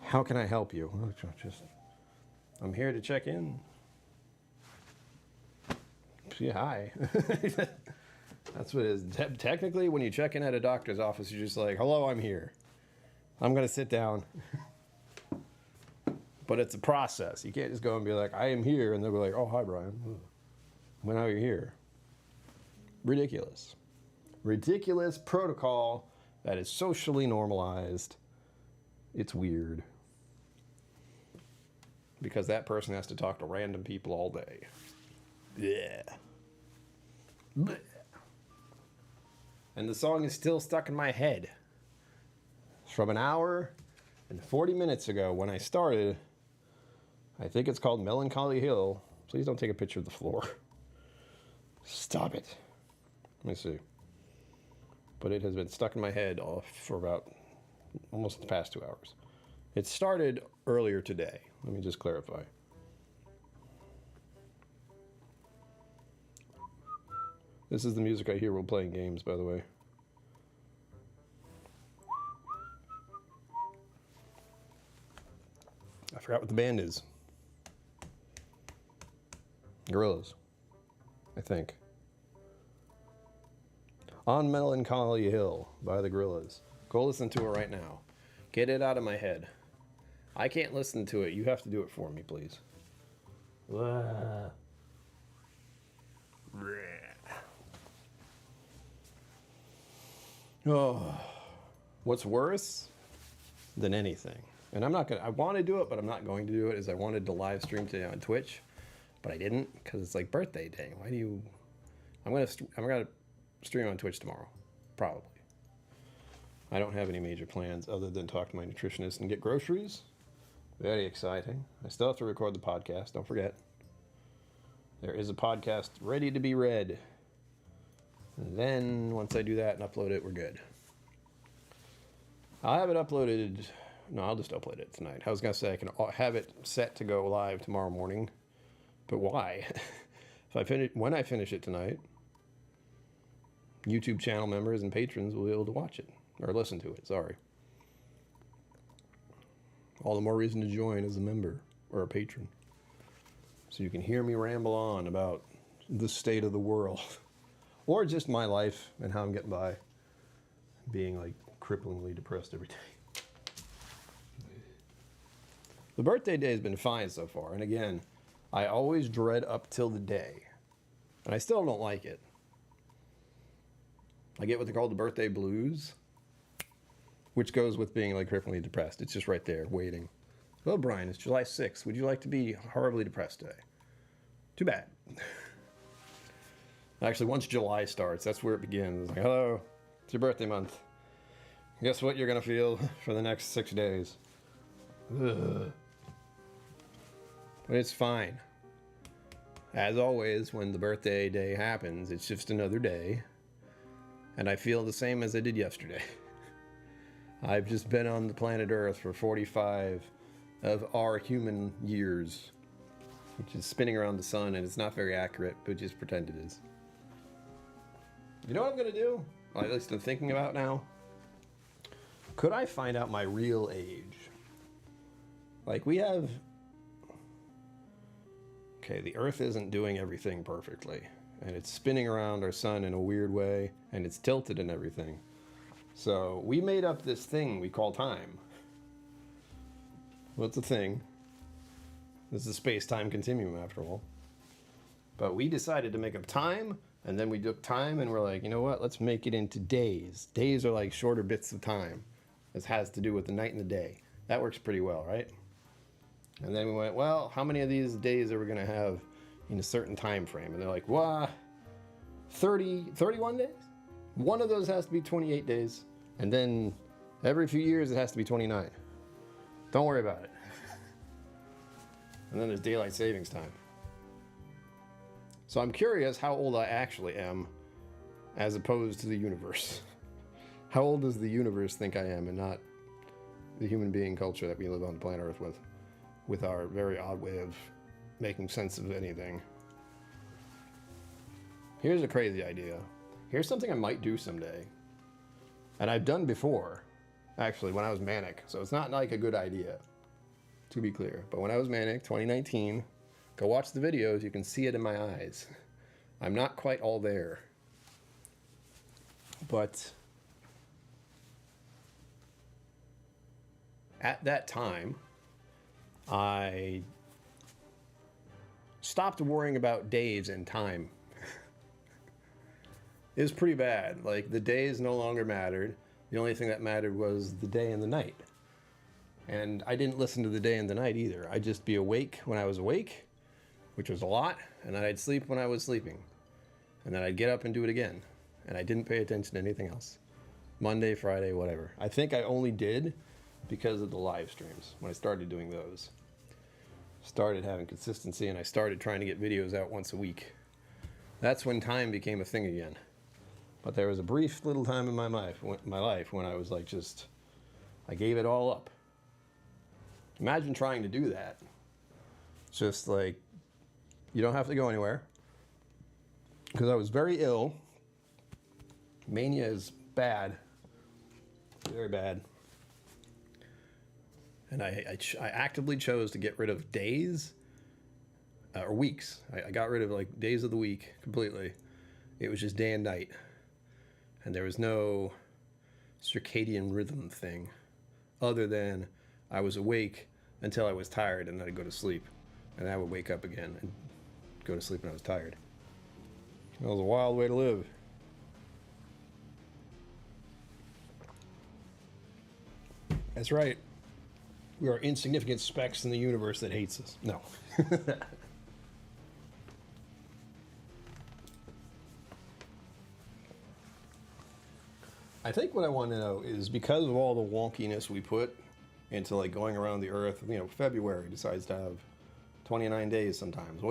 How can I help you? I'm here to check in. Yeah, hi. That's what it is. Technically, when you check in at a doctor's office, you're just like, hello, I'm here. I'm going to sit down. But it's a process. You can't just go and be like, I am here. And they'll be like, oh, hi, Brian. When are you here? Ridiculous. Ridiculous protocol that is socially normalized. It's weird. Because that person has to talk to random people all day. Yeah. Blech. And the song is still stuck in my head. From an hour and 40 minutes ago when I started, I think it's called Melancholy Hill Please don't take a picture of the floor. Stop it. Let me see. But it has been stuck in my head for about almost the past 2 hours. It started earlier today. Let me just clarify. This is the music I hear while playing games, by the way. I forgot what the band is. Gorillas, I think. On Melancholy Hill by the Gorillas. Go listen to it right now. Get it out of my head. I can't listen to it. You have to do it for me, please. Oh, what's worse than anything? And I'm not gonna. I want to do it, but I'm not going to do it. Is I wanted to live stream today on Twitch, but I didn't because it's like birthday day. Why do you? I'm gonna stream on Twitch tomorrow, probably. I don't have any major plans other than talk to my nutritionist and get groceries. Very exciting. I still have to record the podcast. Don't forget. There is a podcast ready to be read. And then once I do that and upload it, we're good. I'll have it uploaded. No, I'll just upload it tonight. I was going to say I can have it set to go live tomorrow morning. But why? When I finish it tonight, YouTube channel members and patrons will be able to watch it. Or listen to it, sorry. All the more reason to join as a member or a patron. So you can hear me ramble on about the state of the world. Or just my life and how I'm getting by. Being like cripplingly depressed every day. The birthday day has been fine so far. And again, I always dread up till the day. And I still don't like it. I get what they call the birthday blues. Which goes with being like cripplingly depressed. It's just right there, waiting. Hello, Brian. It's July 6th. Would you like to be horribly depressed today? Too bad. Actually, once July starts, that's where it begins. Like, hello, it's your birthday month. Guess what you're going to feel for the next 6 days? Ugh. But it's fine. As always, when the birthday day happens, it's just another day. And I feel the same as I did yesterday. I've just been on the planet Earth for 45 of our human years, which is spinning around the sun, and it's not very accurate, but just pretend it is. You know what I'm going to do? Or at least I'm thinking about now. Could I find out my real age? Like we have... Okay, the Earth isn't doing everything perfectly. And it's spinning around our sun in a weird way, and it's tilted and everything. So we made up this thing we call time. Well, it's a thing. This is a space-time continuum, after all. But we decided to make up time, and then we took time, and we're like, you know what? Let's make it into days. Days are like shorter bits of time. This has to do with the night and the day. That works pretty well, right? And then we went, well, how many of these days are we going to have in a certain time frame? And they're like, what? 31 days? One of those has to be 28 days. And then every few years it has to be 29. Don't worry about it. And then there's daylight savings time. So I'm curious how old I actually am as opposed to the universe. How old does the universe think I am and not the human being culture that we live on planet Earth with our very odd way of making sense of anything. Here's a crazy idea. Here's something I might do someday. And I've done before, actually, when I was manic. So it's not like a good idea, to be clear. But when I was manic, 2019, go watch the videos. You can see it in my eyes. I'm not quite all there. But at that time, I stopped worrying about days and time. It was pretty bad. Like, the days no longer mattered. The only thing that mattered was the day and the night. And I didn't listen to the day and the night either. I'd just be awake when I was awake, which was a lot, and then I'd sleep when I was sleeping. And then I'd get up and do it again. And I didn't pay attention to anything else. Monday, Friday, whatever. I think I only did because of the live streams, when I started doing those. started having consistency and I started trying to get videos out once a week. That's when time became a thing again. But there was a brief little time in my life when I was like I gave it all up. Imagine trying to do that. Just like, you don't have to go anywhere. Because I was very ill. Mania is bad. Very bad. And I actively chose to get rid of days or weeks. I got rid of like days of the week completely. It was just day and night. And there was no circadian rhythm thing other than I was awake until I was tired and then I'd go to sleep. And I would wake up again and go to sleep when I was tired. It was a wild way to live. That's right. We are insignificant specks in the universe that hates us. No. I think what I want to know is, because of all the wonkiness we put into like going around the earth, you know, February decides to have 29 days sometimes.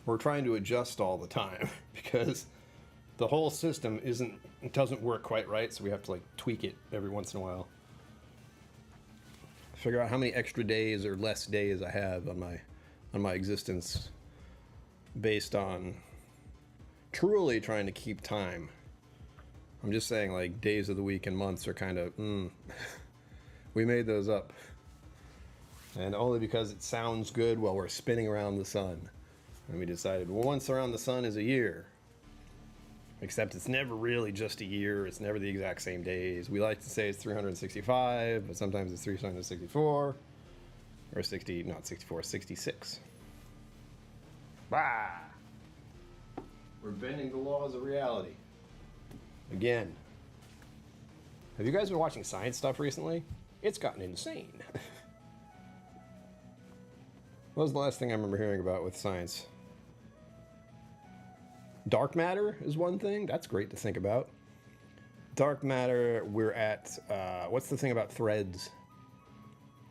We're trying to adjust all the time because the whole system doesn't work quite right, so we have to like tweak it every once in a while. Figure out how many extra days or less days I have on my existence based on truly trying to keep time. I'm just saying, like, days of the week and months are kind of, we made those up. And only because it sounds good while we're spinning around the sun. And we decided, well, once around the sun is a year. Except it's never really just a year. It's never the exact same days. We like to say it's 365, but sometimes it's 364. Or 66. Bah! We're bending the laws of reality. Again. Have you guys been watching science stuff recently? It's gotten insane. What was the last thing I remember hearing about with science? Dark matter is one thing. That's great to think about. Dark matter, we're at, what's the thing about threads?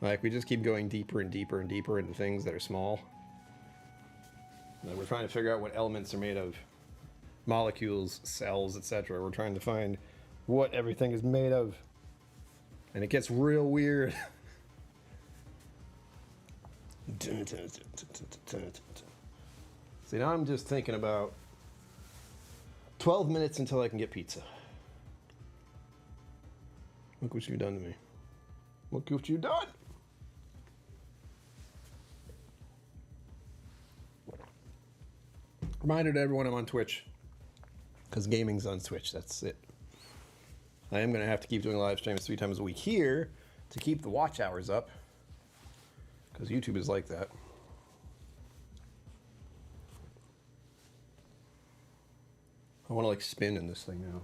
Like, we just keep going deeper and deeper and deeper into things that are small. Like, we're trying to figure out what elements are made of. Molecules, cells, etc. We're trying to find what everything is made of. And it gets real weird. See, now I'm just thinking about 12 minutes until I can get pizza. Look what you've done to me. Look what you've done. Reminder to everyone, I'm on Twitch. Because gaming's on Twitch, that's it. I am going to have to keep doing live streams 3 times a week here to keep the watch hours up. Because YouTube is like that. I want to like spin in this thing now.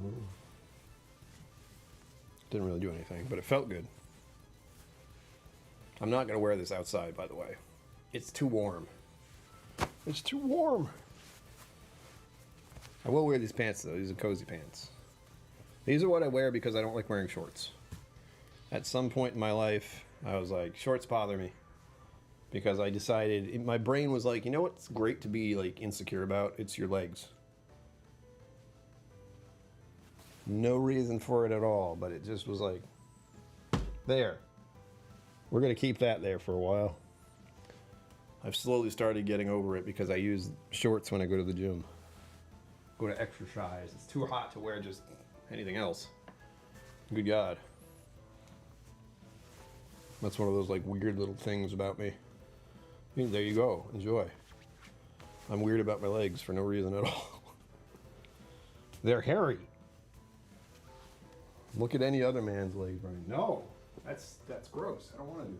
Didn't really do anything, but it felt good. I'm not going to wear this outside, by the way. It's too warm. It's too warm. I will wear these pants, though. These are cozy pants. These are what I wear because I don't like wearing shorts. At some point in my life, I was like, shorts bother me. Because I decided, my brain was like, you know what's great to be like insecure about? It's your legs. No reason for it at all, but it just was like, there. We're going to keep that there for a while. I've slowly started getting over it because I use shorts when I go to the gym. Go to exercise. It's too hot to wear just anything else. Good God. That's one of those like weird little things about me. I mean, there you go. Enjoy. I'm weird about my legs for no reason at all. They're hairy. Look at any other man's legs, right? No, that's gross. I don't want to do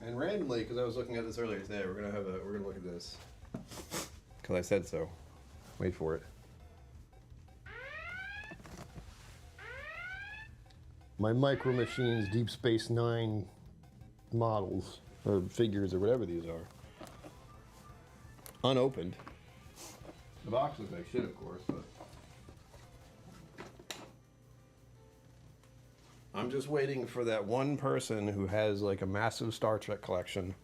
that. And randomly, because I was looking at this earlier today, we're gonna look at this. Because I said so. Wait for it. My Micro Machines Deep Space Nine models, or figures, or whatever these are. Unopened. The box looks like shit, of course, but I'm just waiting for that one person who has like a massive Star Trek collection,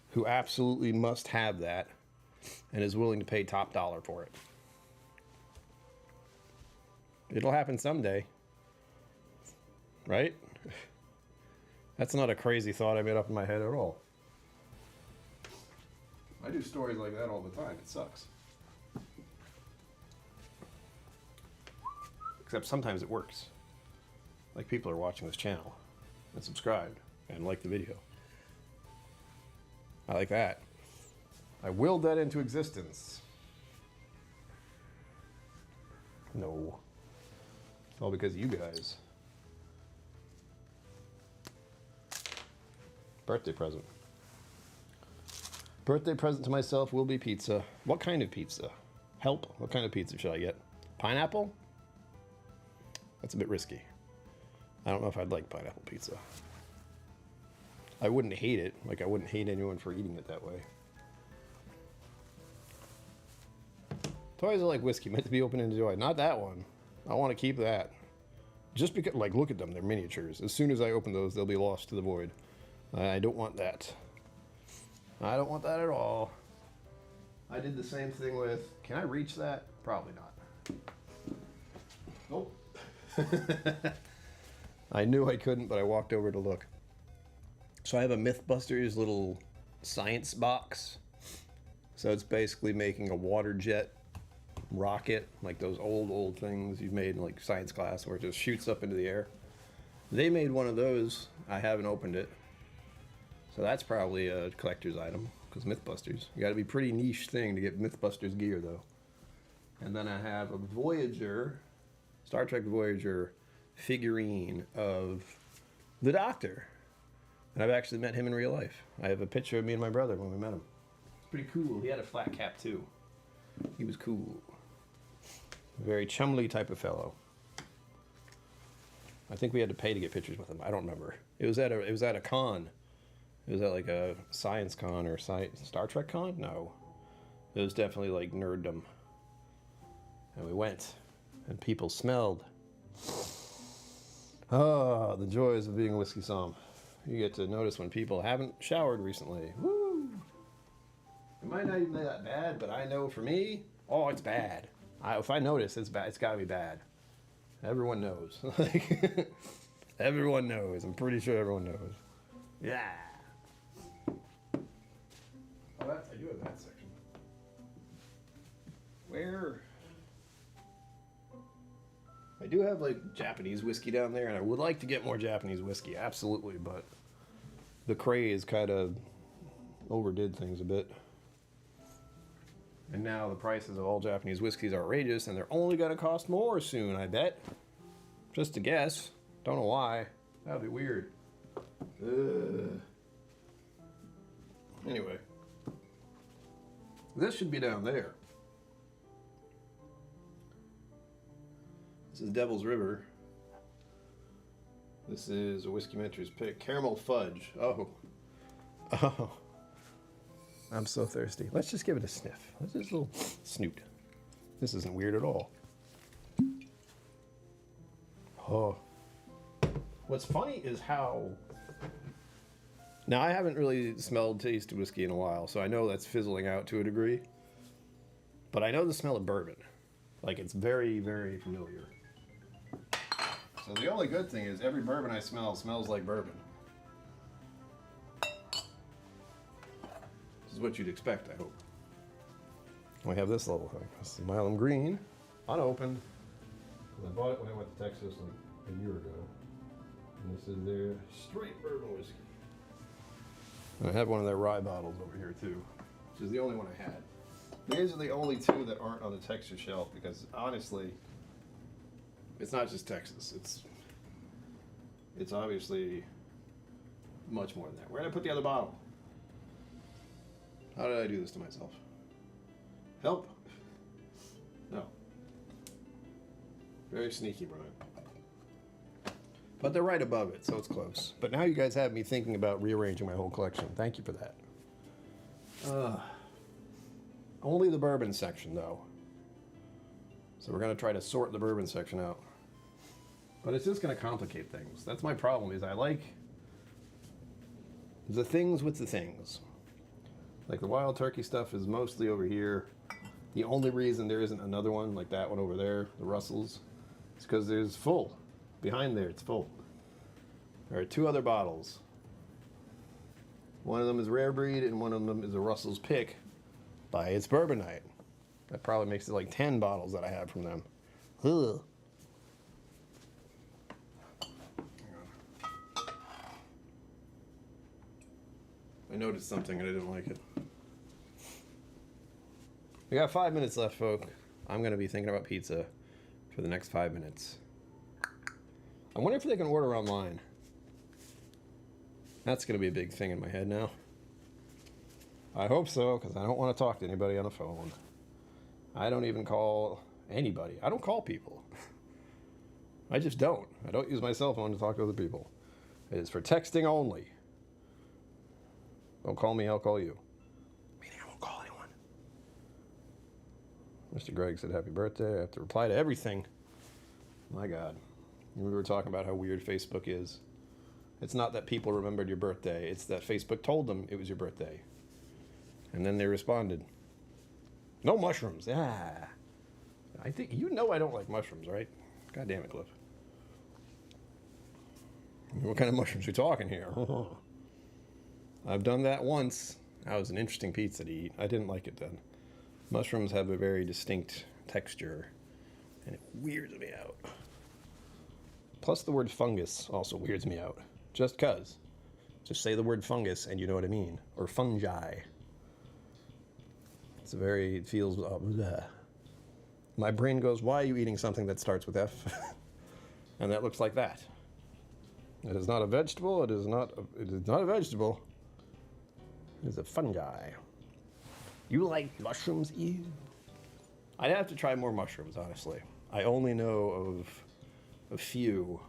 who absolutely must have that, and is willing to pay top dollar for it. It'll happen someday. Right? That's not a crazy thought I made up in my head at all. I do stories like that all the time. It sucks. Except sometimes it works. Like people are watching this channel and subscribed and like the video. I like that. I willed that into existence. No. It's all because of you guys. Birthday present. Birthday present to myself will be pizza. What kind of pizza? Help. What kind of pizza should I get? Pineapple? That's a bit risky. I don't know if I'd like pineapple pizza. I wouldn't hate it. Like, I wouldn't hate anyone for eating it that way. Toys are like whiskey, meant to be open and enjoyed. Not that one. I want to keep that. Just because, like, look at them. They're miniatures. As soon as I open those, they'll be lost to the void. I don't want that. I don't want that at all. I did the same thing with... Can I reach that? Probably not. Nope. I knew I couldn't, but I walked over to look. So I have a Mythbusters little science box. So it's basically making a water jet rocket, like those old things you've made in like science class where it just shoots up into the air. They made one of those. I haven't opened it. So that's probably a collector's item, because Mythbusters. You gotta be pretty niche thing to get Mythbusters gear though. And then I have a Voyager, Star Trek Voyager figurine of the Doctor. And I've actually met him in real life. I have a picture of me and my brother when we met him. It's pretty cool. He had a flat cap too. He was cool. Very chumly type of fellow. I think we had to pay to get pictures with him. I don't remember. It was at a con. It was at like a science con or Star Trek con? No. It was definitely like nerddom. And we went. And people smelled. Ah, the joys of being a whiskey somm. You get to notice when people haven't showered recently. Woo! It might not even be that bad, but I know for me, oh, it's bad. If I notice, it's bad. It's got to be bad. Everyone knows. Everyone knows. I'm pretty sure everyone knows. Yeah. Oh, I do have that section. Where? I do have like Japanese whiskey down there, and I would like to get more Japanese whiskey, absolutely, but the craze kind of overdid things a bit. And now the prices of all Japanese whiskeys are outrageous, and they're only going to cost more soon, I bet. Just a guess. Don't know why. That'd be weird. Ugh. Anyway. This should be down there. This is Devil's River. This is a Whiskey Mentor's pick. Caramel Fudge. Oh. Oh. I'm so thirsty. Let's just give it a sniff. Let's just a little snoot. This isn't weird at all. Oh. What's funny is how... Now, I haven't really smelled tasted whiskey in a while, so I know that's fizzling out to a degree. But I know the smell of bourbon. Like, it's very, very familiar. So the only good thing is every bourbon I smell smells like bourbon. This is what you'd expect, I hope. We have this little thing. This is Milam Green, unopened. I bought it when I went to Texas like a year ago. And this is their straight bourbon whiskey. And I have one of their rye bottles over here too, which is the only one I had. These are the only two that aren't on the Texas shelf because honestly, it's not just Texas. It's obviously much more than that. Where did I put the other bottle? How did I do this to myself? Help? No. Very sneaky, Brian. But they're right above it, so it's close. But now you guys have me thinking about rearranging my whole collection. Thank you for that. Only the bourbon section, though. So we're going to try to sort the bourbon section out. But it's just going to complicate things. That's my problem, is I like the things with the things. Like the wild turkey stuff is mostly over here. The only reason there isn't another one like that one over there, the Russells, is because there's full. Behind there, it's full. There are 2 other bottles. One of them is Rare Breed, and one of them is a Russell's Pick by its Bourbon Night. That probably makes it like 10 bottles that I have from them. Ugh. I noticed something and I didn't like it. We got 5 minutes left, folk. I'm going to be thinking about pizza for the next 5 minutes. I wonder if they can order online. That's going to be a big thing in my head now. I hope so, because I don't want to talk to anybody on the phone. I don't even call anybody. I don't call people. I just don't. I don't use my cell phone to talk to other people. It is for texting only. Don't call me, I'll call you. Meaning I won't call anyone. Mr. Greg said happy birthday. I have to reply to everything. My God. We were talking about how weird Facebook is. It's not that people remembered your birthday. It's that Facebook told them it was your birthday. And then they responded. No mushrooms. Ah. I think, you know I don't like mushrooms, right? God damn it, Cliff. What kind of mushrooms are we talking here? I've done that once. That was an interesting pizza to eat. I didn't like it then. Mushrooms have a very distinct texture, and it weirds me out. Plus the word fungus also weirds me out. Just cuz. Just say the word fungus and you know what I mean. Or fungi. It's a very, it feels, bleh. My brain goes, why are you eating something that starts with F? And that looks like that. It is not a vegetable. It is not a vegetable. It is a fungi. You like mushrooms? Ew. I'd have to try more mushrooms, honestly. I only know of a few.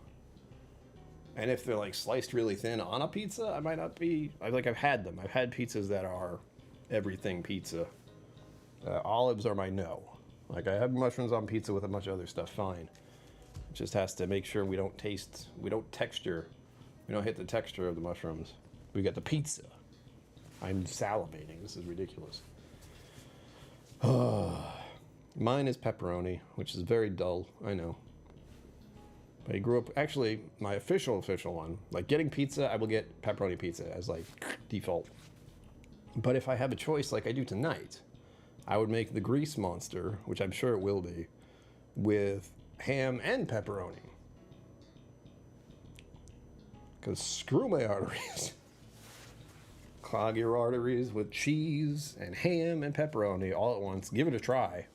And if they're like sliced really thin on a pizza, I might not be. I've had them. I've had pizzas that are everything pizza. Olives are my no. Like I have mushrooms on pizza with a bunch of other stuff, fine. It just has to make sure we don't taste, we don't texture, we don't hit the texture of the mushrooms. We got the pizza. I'm salivating. This is ridiculous. Mine is pepperoni, which is very dull, I know. But I grew up, actually, my official one, like getting pizza, I will get pepperoni pizza as like default. But if I have a choice like I do tonight, I would make the grease monster, which I'm sure it will be, with ham and pepperoni. Because screw my arteries. Clog your arteries with cheese and ham and pepperoni all at once. Give it a try.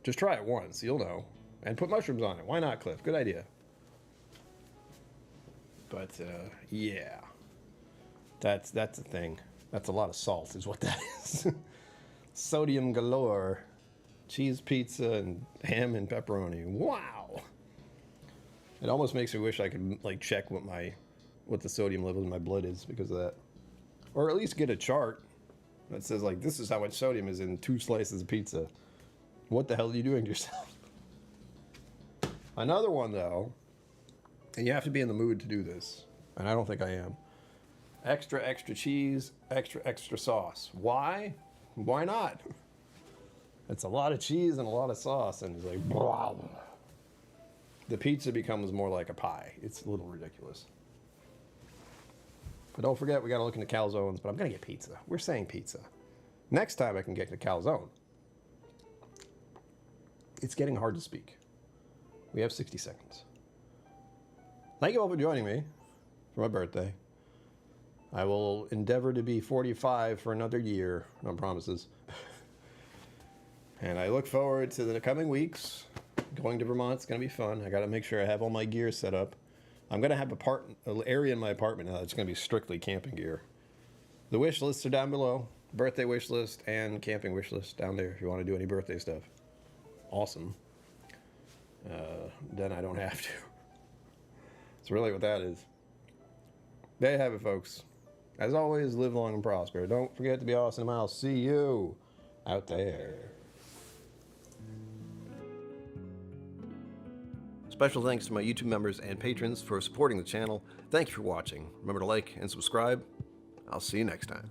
Just try it once, you'll know. And put mushrooms on it. Why not, Cliff? Good idea. But, yeah. That's a thing. That's a lot of salt is what that is. Sodium galore. Cheese pizza and ham and pepperoni. Wow. It almost makes me wish I could like check what the sodium level in my blood is because of that. Or at least get a chart that says like this is how much sodium is in 2 slices of pizza. What the hell are you doing to yourself? Another one though, and you have to be in the mood to do this, and I don't think I am. Extra cheese, extra sauce. Why? Why not? It's a lot of cheese and a lot of sauce, and it's like, wow. The pizza becomes more like a pie. It's a little ridiculous. But don't forget, we got to look into calzones, but I'm going to get pizza. We're saying pizza. Next time I can get the calzone. It's getting hard to speak. We have 60 seconds. Thank you all for joining me for my birthday. I will endeavor to be 45 for another year. No promises. And I look forward to the coming weeks. Going to Vermont's going to be fun. I got to make sure I have all my gear set up. I'm going to have an area in my apartment now that's going to be strictly camping gear. The wish lists are down below. Birthday wish list and camping wish list down there if you want to do any birthday stuff. Awesome. Then I don't have to. That's really what that is. There you have it, folks. As always, live long and prosper. Don't forget to be awesome, and I'll see you out there. Special thanks to my YouTube members and patrons for supporting the channel. Thank you for watching. Remember to like and subscribe. I'll see you next time.